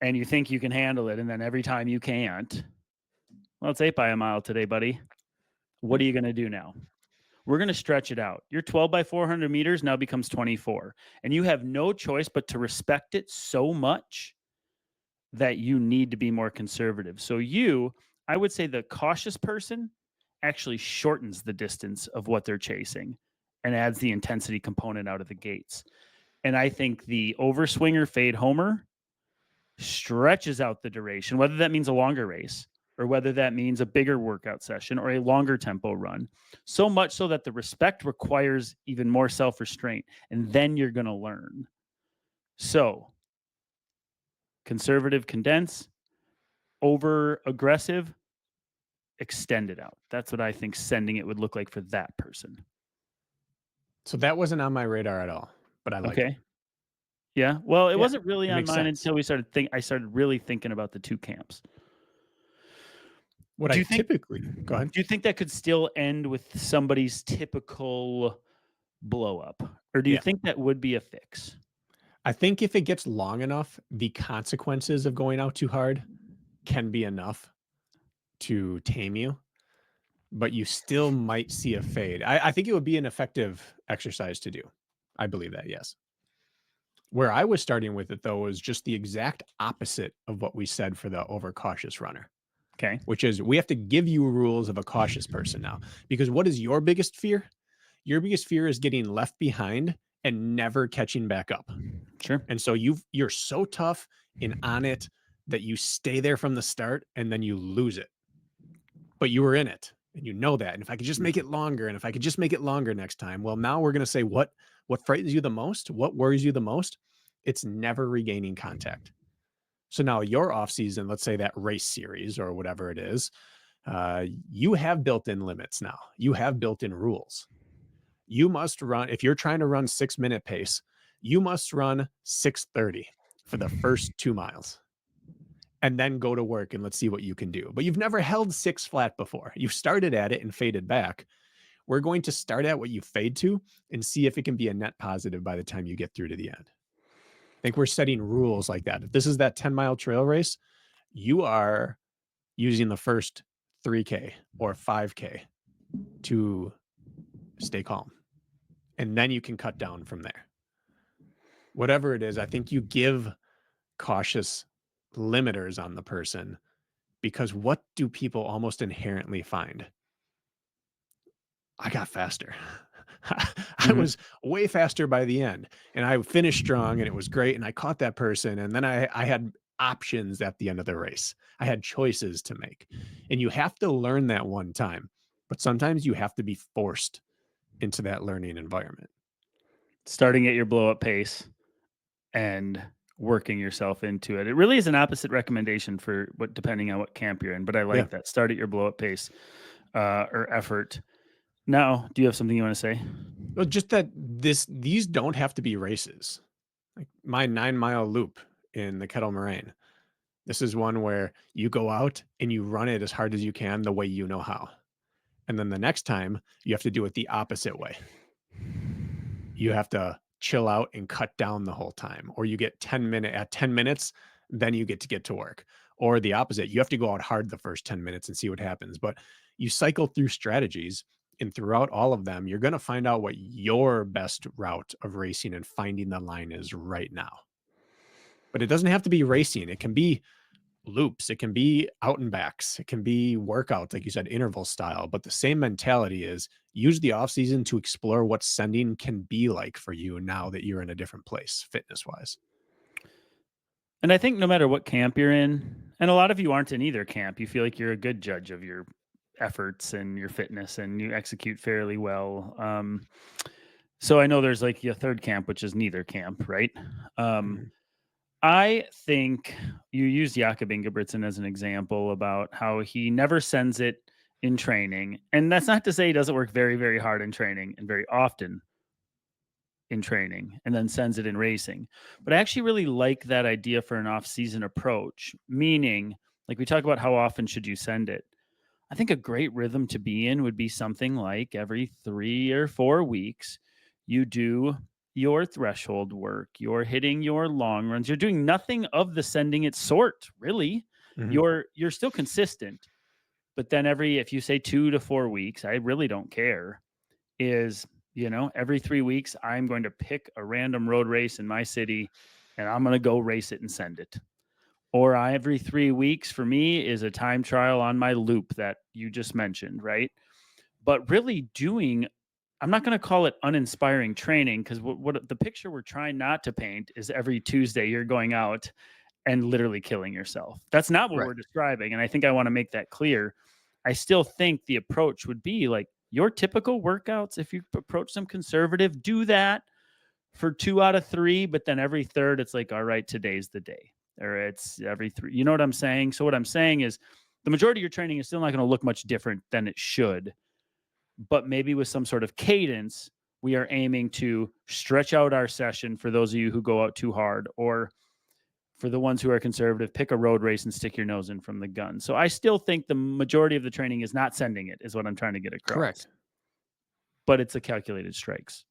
and you think you can handle it. And then every time you can't, well, it's 8 by a mile today, buddy. What are you going to do now? We're going to stretch it out. Your 12 by 400 meters now becomes 24. And you have no choice but to respect it so much that you need to be more conservative. So, I would say the cautious person actually shortens the distance of what they're chasing and adds the intensity component out of the gates. And I think the overswinger fade homer stretches out the duration, whether that means a longer race or whether that means a bigger workout session or a longer tempo run, so much so that the respect requires even more self restraint. And then you're going to learn. So, conservative, condense, over aggressive, extend it out. That's what I think sending it would look like for that person. So that wasn't on my radar at all, but I like it. Okay. Yeah. Well, it Yeah, wasn't really it on makes mine sense. until I started really thinking about the two camps. What Do I you think typically go ahead. do you think that could still end with somebody's typical blow up? Or do you Yeah. think that would be a fix? I think if it gets long enough, the consequences of going out too hard can be enough to tame you, but you still might see a fade. I think it would be an effective exercise to do. I believe that, yes. Where I was starting with it though was just the exact opposite of what we said for the overcautious runner, Okay. which is we have to give you rules of a cautious person now. Because what is your biggest fear? Your biggest fear is getting left behind and never catching back up. Sure. And so you're so tough and on it that you stay there from the start and then you lose it. But you were in it and you know that. And if I could just make it longer and if I could just make it longer next time, well, now we're going to say what frightens you the most, what worries you the most? It's never regaining contact. So now your off season, let's say that race series or whatever it is, you have built-in limits now. You have built-in rules. You must run if you're trying to run 6-minute pace, you must run 6:30 for the first 2 miles and then go to work and let's see what you can do. But you've never held 6 flat before. You've started at it and faded back. We're going to start at what you fade to and see if it can be a net positive by the time you get through to the end. I think we're setting rules like that. If this is that 10-mile trail race, you are using the first 3K or 5K to stay calm. And then you can cut down from there. Whatever it is, I think you give cautious limiters on the person because what do people almost inherently find? I got faster. I Mhm. was way faster by the end, and I finished strong, and it was great, and I caught that person, and then I had options at the end of the race. I had choices to make, and you have to learn that one time, but sometimes you have to be forced into that learning environment. Starting at your blow up pace and working yourself into it. It really is an opposite recommendation for what depending on what camp you're in, but I Yeah. like that. Start at your blow up pace or effort. Now, do you have something you want to say? Well, just that these don't have to be races. Like my 9-mile loop in the Kettle Moraine. This is one where you go out and you run it as hard as you can the way you know how. And then the next time, you have to do it the opposite way. You have to chill out and cut down the whole time, or you get 10 minutes, then you get to work. Or the opposite, you have to go out hard the first 10 minutes and see what happens. But you cycle through strategies, and throughout all of them, you're going to find out what your best route of racing and finding the line is right now. But it doesn't have to be racing. It can be loops, it can be out and backs, it can be workouts, like you said, interval style. But the same mentality is use the off season to explore what sending can be like for you now that you're in a different place, fitness wise. And I think no matter what camp you're in, and a lot of you aren't in either camp, you feel like you're a good judge of your efforts and your fitness and you execute fairly well. So I know there's like a third camp, which is neither camp, right? Um, Mhm. I think you used Jakob Ingebrigtsen as an example about how he never sends it in training. And that's not to say he doesn't work very, very hard in training and very often in training and then sends it in racing. But I actually really like that idea for an off-season approach, meaning like we talk about how often should you send it. I think a great rhythm to be in would be something like every 3 or 4 weeks, you do your threshold work, you're hitting your long runs, you're doing nothing of the sending it sort, really. Mhm. You're still consistent, but then every if you say 2 to 4 weeks, I really don't care is, every 3 weeks, I'm going to pick a random road race in my city and I'm going to go race it and send it. Or every 3 weeks for me is a time trial on my loop that you just mentioned, right? But really doing, I'm not going to call it uninspiring training because what the picture we're trying not to paint is every Tuesday you're going out and literally killing yourself. That's not what Right. we're describing. And I think I want to make that clear. I still think the approach would be like your typical workouts. If you approach them conservative, do that for 2 out of 3, but then every third, it's like, all right, today's the day. Or it's every three. You know what I'm saying? So what I'm saying is the majority of your training is still not going to look much different than it should, but maybe with some sort of cadence, we are aiming to stretch out our session for those of you who go out too hard, or for the ones who are conservative, pick a road race and stick your nose in from the gun. So I still think the majority of the training is not sending it, is what I'm trying to get across, Correct. but it's a calculated strikes.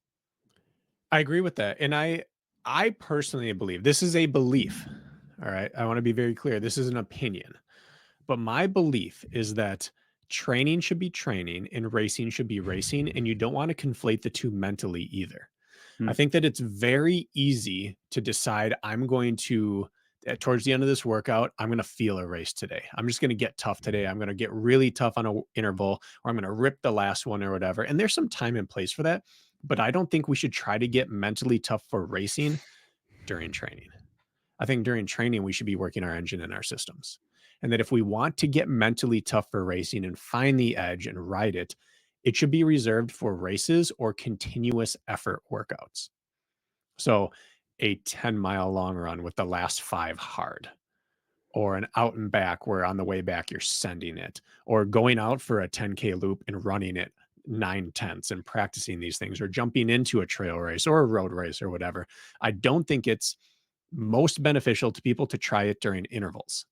I agree with that. And I personally believe this is a belief. All right. I want to be very clear. This is an opinion. But my belief is that training should be training and racing should be racing. And you don't want to conflate the two mentally either. I Hmm. think that it's very easy to decide I'm going to, towards the end of this workout, I'm going to feel a race today. I'm just going to get tough today. I'm going to get really tough on a interval, or I'm going to rip the last one or whatever. And there's some time and place for that. But I don't think we should try to get mentally tough for racing during training. I think during training, we should be working our engine and our systems. And that if we want to get mentally tough for racing and find the edge and ride it, it should be reserved for races or continuous effort workouts. So a 10-mile long run with the last five hard, or an out and back where on the way back you're sending it, or going out for a 10K loop and running it 9 tenths and practicing these things, or jumping into a trail race or a road race or whatever. I don't think it's most beneficial to people to try it during intervals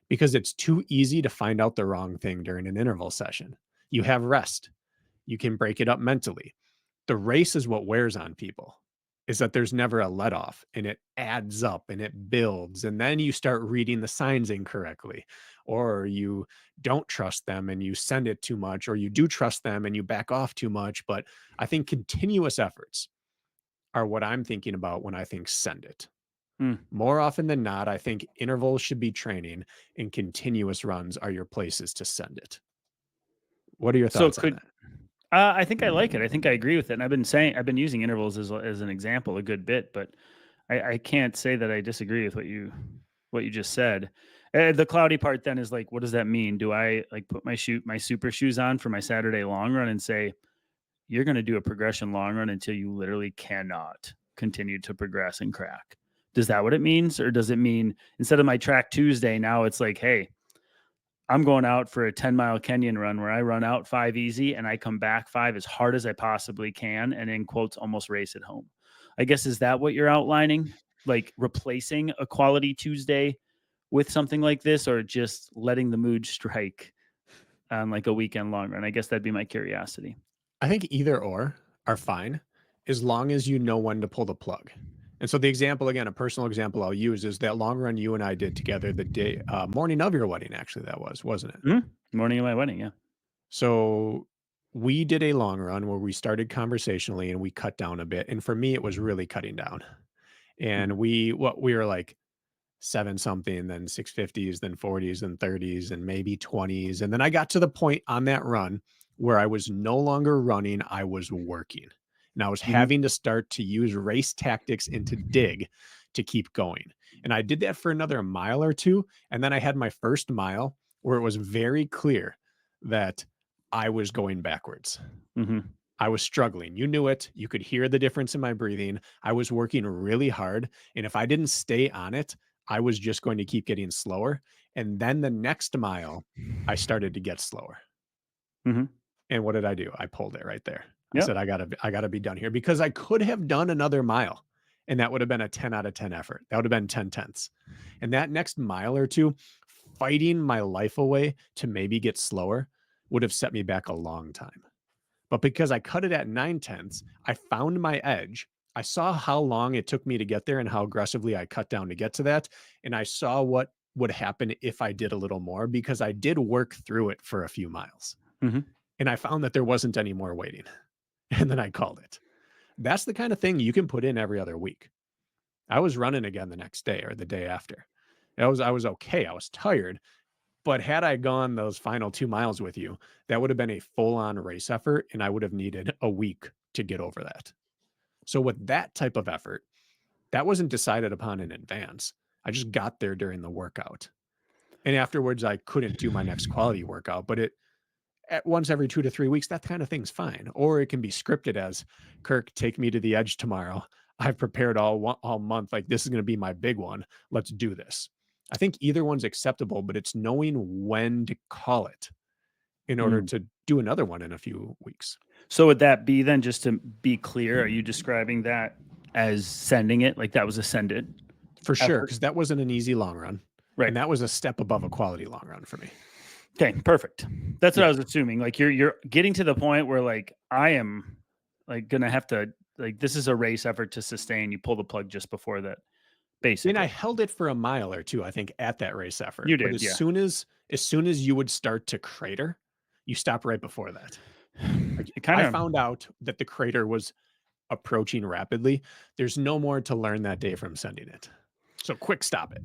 because it's too easy to find out the wrong thing during an interval session. You have rest, you can break it up mentally. The race is what wears on people, is that there's never a let off and it adds up and it builds. And then you start reading the signs incorrectly, or you don't trust them and you send it too much, or you do trust them and you back off too much. But I think continuous efforts are what I'm thinking about when I think send it. Hmm. More often than not, I think intervals should be training and continuous runs are your places to send it. What are your So thoughts on could that? I think I like it. I think I agree with it. And I've been using intervals as an example a good bit, but I can't say that I disagree with what you just said. The cloudy part then is like, what does that mean? Do I like put my super shoes on for my Saturday long run and say, you're going to do a progression long run until you literally cannot continue to progress and crack? Does that what it means? Or does it mean instead of my track Tuesday, now it's like, hey, I'm going out for a 10-mile Kenyan run where I run out 5 easy and I come back 5 as hard as I possibly can and in quotes almost race it home. I guess is that what you're outlining? Like replacing a quality Tuesday with something like this, or just letting the mood strike on like a weekend long run? I guess that'd be my curiosity. I think either or are fine as long as you know when to pull the plug. And so the example, again, a personal example I'll use is that long run you and I did together the day morning of your wedding. Actually, that was, wasn't it? Morning of my wedding. Yeah. So we did a long run where we started conversationally and we cut down a bit. And for me, it was really cutting down. And Mhm. we were like 7 something, then 650s, then 40s, then 30s, and maybe 20s. And then I got to the point on that run where I was no longer running, I was working. And I was Mhm. having to start to use race tactics and to dig to keep going. And I did that for another mile or two. And then I had my first mile where it was very clear that I was going backwards. Mhm. I was struggling. You knew it. You could hear the difference in my breathing. I was working really hard. And if I didn't stay on it, I was just going to keep getting slower. And then the next mile, I started to get slower. Mhm. And what did I do? I pulled it right there. I Yep. said, I gotta be done here because I could have done another mile. And that would have been a 10 out of 10 effort. That would have been 10 tenths. And that next mile or two, fighting my life away to maybe get slower would have set me back a long time. But because I cut it at 9 tenths, I found my edge. I saw how long it took me to get there and how aggressively I cut down to get to that. And I saw what would happen if I did a little more because I did work through it for a few miles. Mhm. And I found that there wasn't any more waiting. And then I called it. That's the kind of thing you can put in every other week. I was running again the next day or the day after. I was okay. I was tired, but had I gone those final 2 miles with you, that would have been a full-on race effort, and I would have needed a week to get over that. So with that type of effort, that wasn't decided upon in advance. I just got there during the workout. And afterwards, I couldn't do my next quality workout, but it at once every 2 to 3 weeks, that kind of thing's fine. Or it can be scripted as, "Kirk, take me to the edge tomorrow. I've prepared all month, like, this is gonna be my big one. Let's do this." I think either one's acceptable, but it's knowing when to call it in order Mm. to do another one in a few weeks. So would that be then, just to be clear, are you describing that as sending it? Like that was a send it For sure, effort? because that wasn't an easy long run, Right. and that was a step above a quality long run for me. Okay, perfect. That's what I Yeah. was assuming. Like you're getting to the point where like I am like gonna have to like this is a race effort to sustain. You pull the plug just before that, And I basically. held it for a mile or 2, I think, at that race effort, You but did, yeah. as soon as you would start to crater, you stop right before that. Like, It kind I of found out that the crater was approaching rapidly. There's no more to learn that day from sending it. So quick stop it.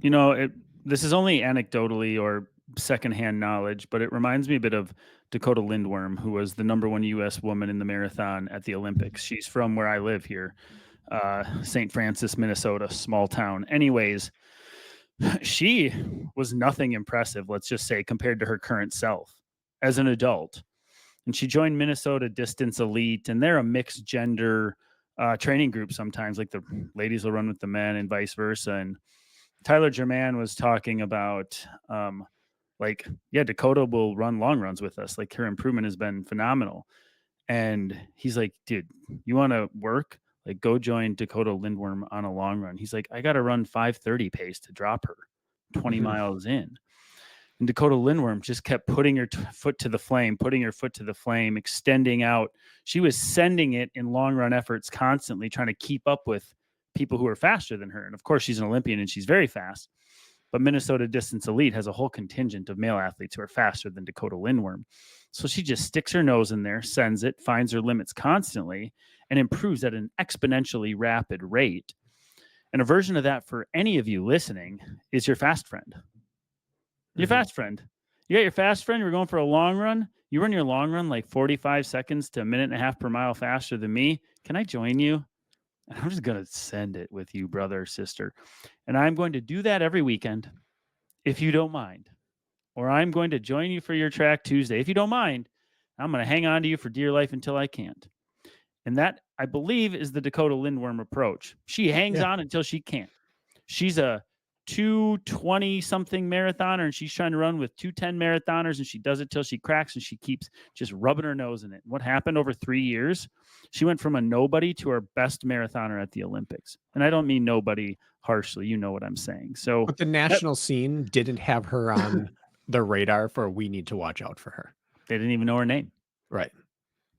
you know, it this is only anecdotally or secondhand knowledge, but it reminds me a bit of Dakota Lindworm, who was the #1 US woman in the marathon at the Olympics. She's from where I live here, St. Francis, Minnesota, small town. Anyways, she was nothing impressive, let's just say, compared to her current self as an adult. And she joined Minnesota Distance Elite, and they're a mixed gender training group sometimes. Like the ladies will run with the men and vice versa. And Tyler German was talking about, like, yeah, Dakota will run long runs with us. Like her improvement has been phenomenal. And he's like, dude, you want to work? Like, go join Dakota Lindworm on a long run. He's like, I got to run 5:30 pace to drop her 20 Mhm. miles in. And Dakota Lindworm just kept putting her foot to the flame, putting her foot to the flame, extending out. She was sending it in long run efforts constantly, trying to keep up with people who are faster than her. And of course, she's an Olympian and she's very fast. But Minnesota Distance Elite has a whole contingent of male athletes who are faster than Dakota Lindworm. So she just sticks her nose in there, sends it, finds her limits constantly, and improves at an exponentially rapid rate. And a version of that for any of you listening is your fast friend. Your Mhm. fast friend. You got your fast friend, you're going for a long run. You run your long run like 45 seconds to a minute and a half per mile faster than me. Can I join you? And I'm just going to send it with you, brother or sister. And I'm going to do that every weekend, if you don't mind. Or I'm going to join you for your track Tuesday. If you don't mind, I'm going to hang on to you for dear life until I can't. And that, I believe, is the Dakota Lindworm approach. She hangs Yeah. on until she can't. She's a 220 something marathoner and she's trying to run with 210 marathoners and she does it till she cracks and she keeps just rubbing her nose in it. What happened over 3 years? She went from a nobody to our best marathoner at the Olympics. And I don't mean nobody harshly. You know what I'm saying. So But the that, national scene didn't have her on the radar for we need to watch out for her. they didn't even know her name. Right.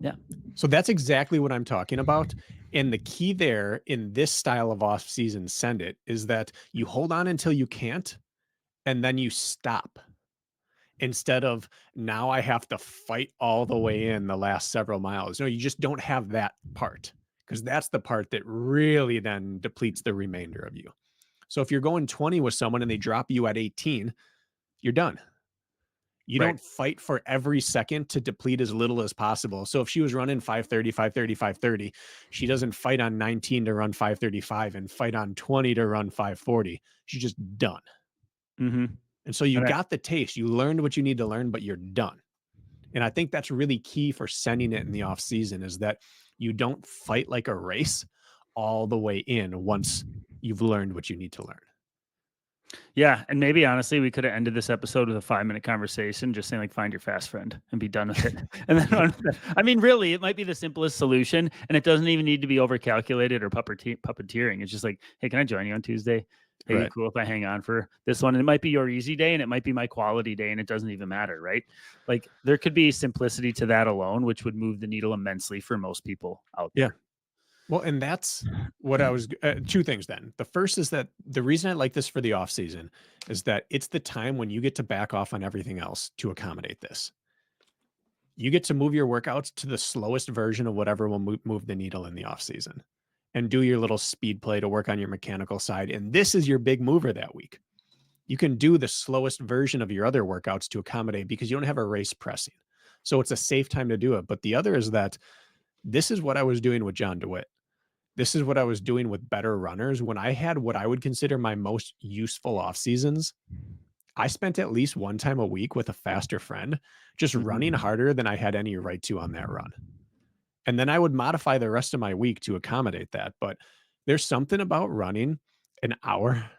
Yeah. So that's exactly what I'm talking about. And the key there in this style of off season send it is that you hold on until you can't and then you stop instead of now I have to fight all the way in the last several miles. No, you just don't have that part because that's the part that really then depletes the remainder of you. So if you're going 20 with someone and they drop you at 18, you're done. You Right. don't fight for every second to deplete as little as possible. So if she was running 5:30, 5:30, 5:30, she doesn't fight on 19 to run 5:35 and fight on 20 to run 5:40. She's just done. Mm-hmm. And so you And I, got the taste. You learned what you need to learn, but you're done. And I think that's really key for sending it in the off season is that you don't fight like a race all the way in once you've learned what you need to learn. Yeah, and maybe honestly, we could have ended this episode with a 5-minute conversation, just saying like, "Find your fast friend" and be done with it. And then, Yeah. I mean, really, it might be the simplest solution, and it doesn't even need to be over calculated or puppeteering. It's just like, "Hey, can I join you on Tuesday? Hey, you Right. cool if I hang on for this one?" And it might be your easy day, and it might be my quality day, and it doesn't even matter, right? Like, there could be simplicity to that alone, which would move the needle immensely for most people out Yeah. there. Well, and that's what I was 2 things then. The first is that the reason I like this for the off season is that it's the time when you get to back off on everything else to accommodate this. You get to move your workouts to the slowest version of whatever will move the needle in the off season and do your little speed play to work on your mechanical side. And this is your big mover that week. You can do the slowest version of your other workouts to accommodate because you don't have a race pressing. So it's a safe time to do it. But the other is that this is what I was doing with John DeWitt. This is what I was doing with better runners when I had what I would consider my most useful off seasons. I spent at least one time a week with a faster friend, just running Mhm. harder than I had any right to on that run. And then I would modify the rest of my week to accommodate that. But there's something about running an hour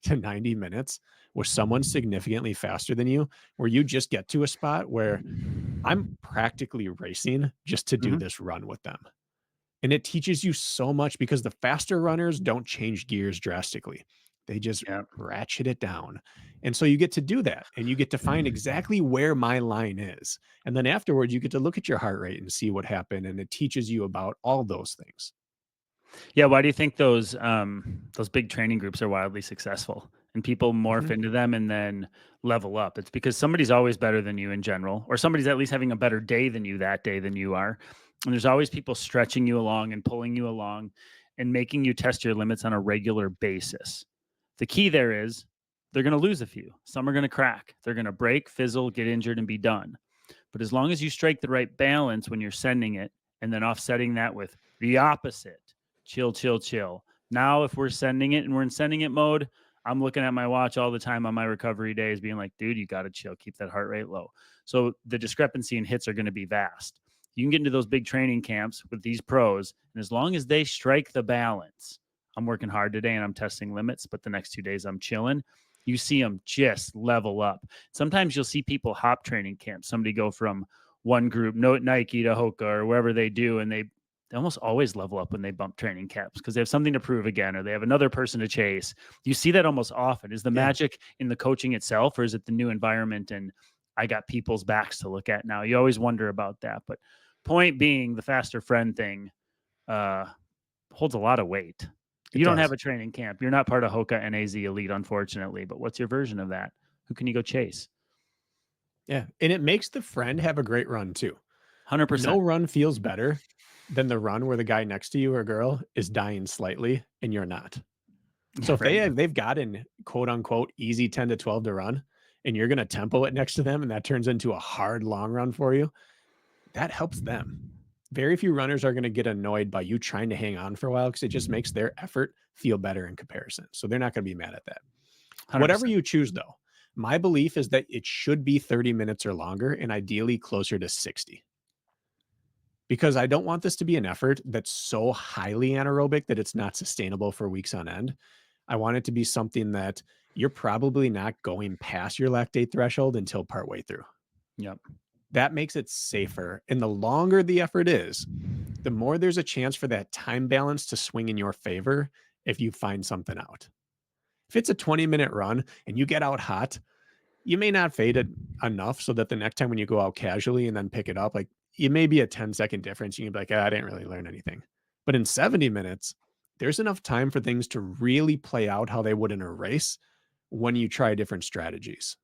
to 90 minutes with someone significantly faster than you, where you just get to a spot where I'm practically racing just to do Mhm. this run with them. And it teaches you so much because the faster runners don't change gears drastically. They just Yeah. ratchet it down. And so you get to do that and you get to find exactly where my line is. And then afterwards, you get to look at your heart rate and see what happened. And it teaches you about all those things. Yeah, why do you think those big training groups are wildly successful and people morph Mhm. into them and then level up? It's because somebody's always better than you in general, or somebody's at least having a better day than you that day than you are. And there's always people stretching you along and pulling you along and making you test your limits on a regular basis. The key there is they're going to lose a few. Some are going to crack. They're going to break, fizzle, get injured, and be done. But as long as you strike the right balance when you're sending it and then offsetting that with the opposite, chill, chill, chill. Now, if we're sending it and we're in sending it mode, I'm looking at my watch all the time on my recovery days, being like, dude, you got to chill, keep that heart rate low. So the discrepancy in hits are going to be vast. You can get into those big training camps with these pros, and as long as they strike the balance, I'm working hard today and I'm testing limits, but the next 2 days I'm chilling. You see them just level up. Sometimes you'll see people hop training camps. Somebody go from one group, no Nike to Hoka or wherever they do, and they almost always level up when they bump training camps because they have something to prove again or they have another person to chase. You see that almost often. Is the Yeah, magic in the coaching itself or is it the new environment and I got people's backs to look at now? You always wonder about that. But point being, the faster friend thing uh, holds a lot of weight. it You don't have does. a training camp. You're not part of Hoka NAZ Elite, unfortunately. But what's your version of that? Who can you go chase? Yeah. And it makes the friend have a great run too. No 100%. run feels better than the run where the guy next to you or girl is dying slightly and you're not. So Yeah, if right. they've got an quote unquote easy 10 to 12 to run and you're going to tempo it next to them and that turns into a hard long run for you, that helps them. Very few runners are going to get annoyed by you trying to hang on for a while because it just makes their effort feel better in comparison. So they're not going to be mad at that. Whatever 100%. you choose, though, my belief is that it should be 30 minutes or longer and ideally closer to 60 because I don't want this to be an effort that's so highly anaerobic that it's not sustainable for weeks on end. I want it to be something that you're probably not going past your lactate threshold until partway through. Yep. That makes it safer. And the longer the effort is, the more there's a chance for that time balance to swing in your favor if you find something out. If it's a 20-minute run and you get out hot, you may not fade it enough so that the next time when you go out casually and then pick it up, like it may be a 10-second difference. You can be like, I didn't really learn anything. But in 70 minutes, there's enough time for things to really play out how they would in a race when you try different strategies.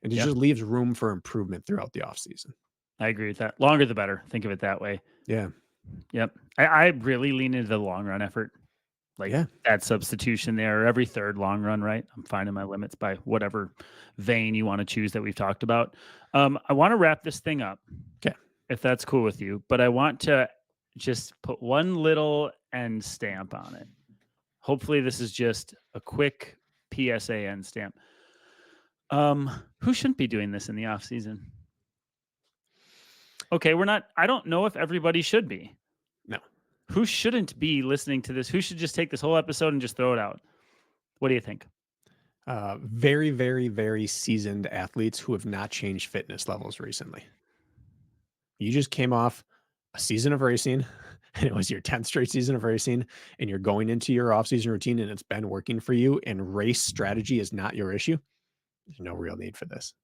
And it Yeah, just leaves room for improvement throughout the off season. I agree with that. Longer the better. Think of it that way. Yeah. Yep. I really lean into the long run effort. Like Yeah. that substitution there, every third long run, right? I'm finding my limits by whatever vein you want to choose that we've talked about. I want to wrap this thing up. Okay. If that's cool with you, but I want to just put one little end stamp on it. Hopefully this is just a quick PSA end stamp. Who shouldn't be doing this in the off season? Okay, I don't know if everybody should be. No. Who shouldn't be listening to this? Who should just take this whole episode and just throw it out? What do you think? Very, very, very seasoned athletes who have not changed fitness levels recently. You just came off a season of racing, and it was your 10th straight season of racing, and you're going into your off-season routine, and it's been working for you, and race strategy is not your issue. There's no real need for this.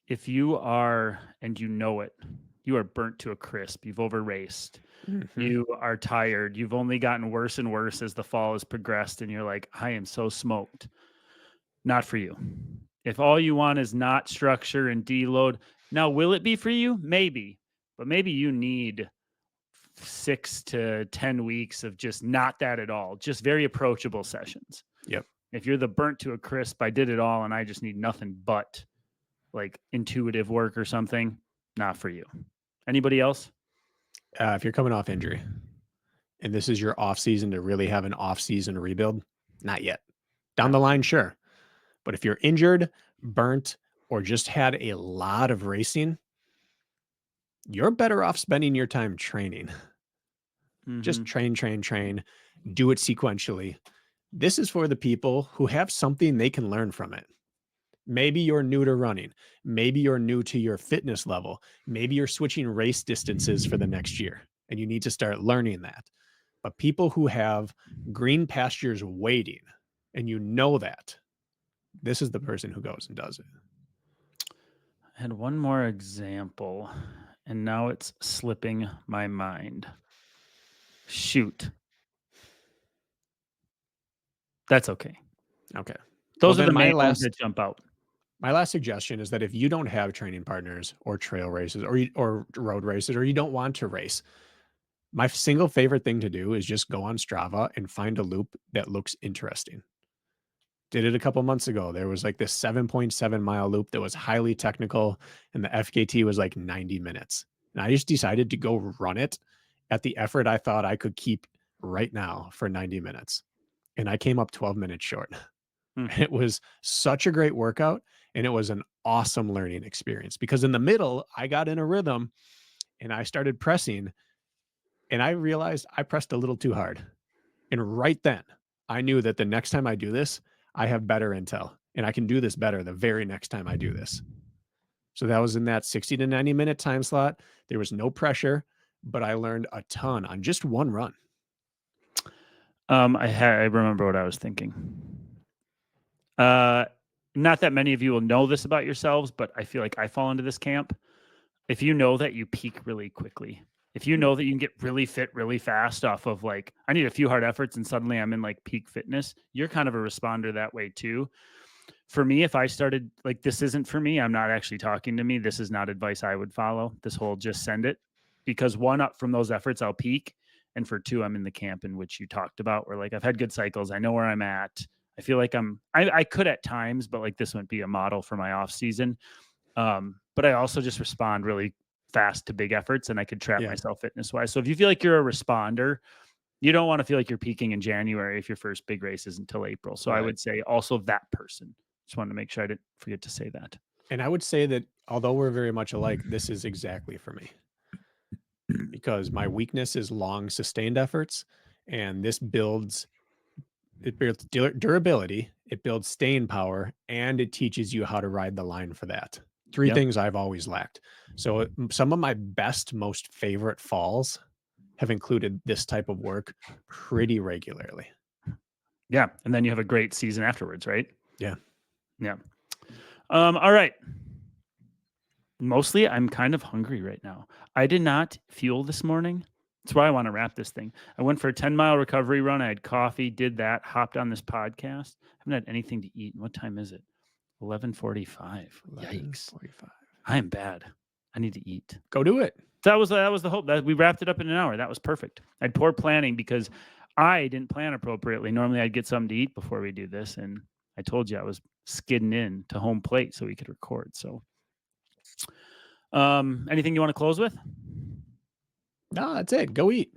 If you are, and you know it, you are burnt to a crisp, you've over raced, you are tired, you've only gotten worse and worse as the fall has progressed, and you're like, I am so smoked. Not for you. If all you want is not structure and deload, now will it be for you? Maybe, but maybe you need 6 to 10 weeks of just not that at all, just very approachable sessions. Yep. If you're the burnt to a crisp, I did it all and I just need nothing but like intuitive work or something, not for you. Anybody else? If you're coming off injury and this is your off season to really have an off season rebuild, not yet. Down the line, sure. But if you're injured, burnt, or just had a lot of racing, you're better off spending your time training. Just train, do it sequentially. This is for the people who have something they can learn from it. Maybe you're new to running. Maybe you're new to your fitness level. Maybe you're switching race distances for the next year and you need to start learning that. But people who have green pastures waiting and you know that, this is the person who goes and does it. I had one more example and now it's slipping my mind. Shoot. That's okay. Okay. Those are then the main ones that jump out. My last suggestion is that if you don't have training partners or trail races or road races, or you don't want to race, my single favorite thing to do is just go on Strava and find a loop that looks interesting. Did it a couple months ago. There was like this 7.7-mile loop that was highly technical, and the FKT was like 90 minutes. And I just decided to go run it at the effort I thought I could keep right now for 90 minutes. And I came up 12 minutes short. It was such a great workout, and it was an awesome learning experience because in the middle, I got in a rhythm and I started pressing, and I realized I pressed a little too hard. And right then, I knew that the next time I do this, I have better intel and I can do this better the very next time I do this. So that was in that 60 to 90 minute time slot. There was no pressure, but I learned a ton on just one run. I remember what I was thinking. Not that many of you will know this about yourselves, but I feel like I fall into this camp. If you know that you peak really quickly, if you know that you can get really fit really fast off of like, I need a few hard efforts and suddenly I'm in like peak fitness, you're kind of a responder that way too. For me, if I started like, this isn't for me, I'm not actually talking to me. This is not advice I would follow. This whole just send it, because one, up from those efforts, I'll peak. And for two, I'm in the camp in which you talked about where like I've had good cycles. I know where I'm at. I feel like I could at times, but like this wouldn't be a model for my off season. But I also just respond really fast to big efforts, and I could trap Yeah. myself fitness wise. So if you feel like you're a responder, you don't want to feel like you're peaking in January if your first big race isn't until April. So I Right. would say also that person. Just wanted to make sure I didn't forget to say that. And I would say that although we're very much alike, this is exactly for me because my weakness is long sustained efforts, and this builds it builds durability, it builds staying power, and it teaches you how to ride the line for that. Three Yep. things I've always lacked. So some of my best, most favorite falls have included this type of work pretty regularly. Yeah. And then you have a great season afterwards, right? Yeah. Yeah. All right. Mostly, I'm kind of hungry right now. I did not fuel this morning. That's why I want to wrap this thing. I went for a 10-mile recovery run. I had coffee, did that, hopped on this podcast. Haven't had anything to eat. And what time is it? 11:45. Yikes. 11:45. I am bad. I need to eat. Go do it. That was the hope. That we wrapped it up in an hour. That was perfect. I had poor planning because I didn't plan appropriately. Normally, I'd get something to eat before we do this, and I told you I was skidding in to home plate so we could record. So, anything you want to close with? No, that's it. Go eat.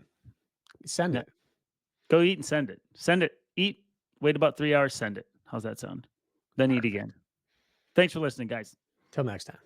Send Yeah. it. Go eat and send it. Send it. Eat. Wait about 3 hours. Send it. How's that sound? Then eat again. Thanks for listening, guys. Till next time.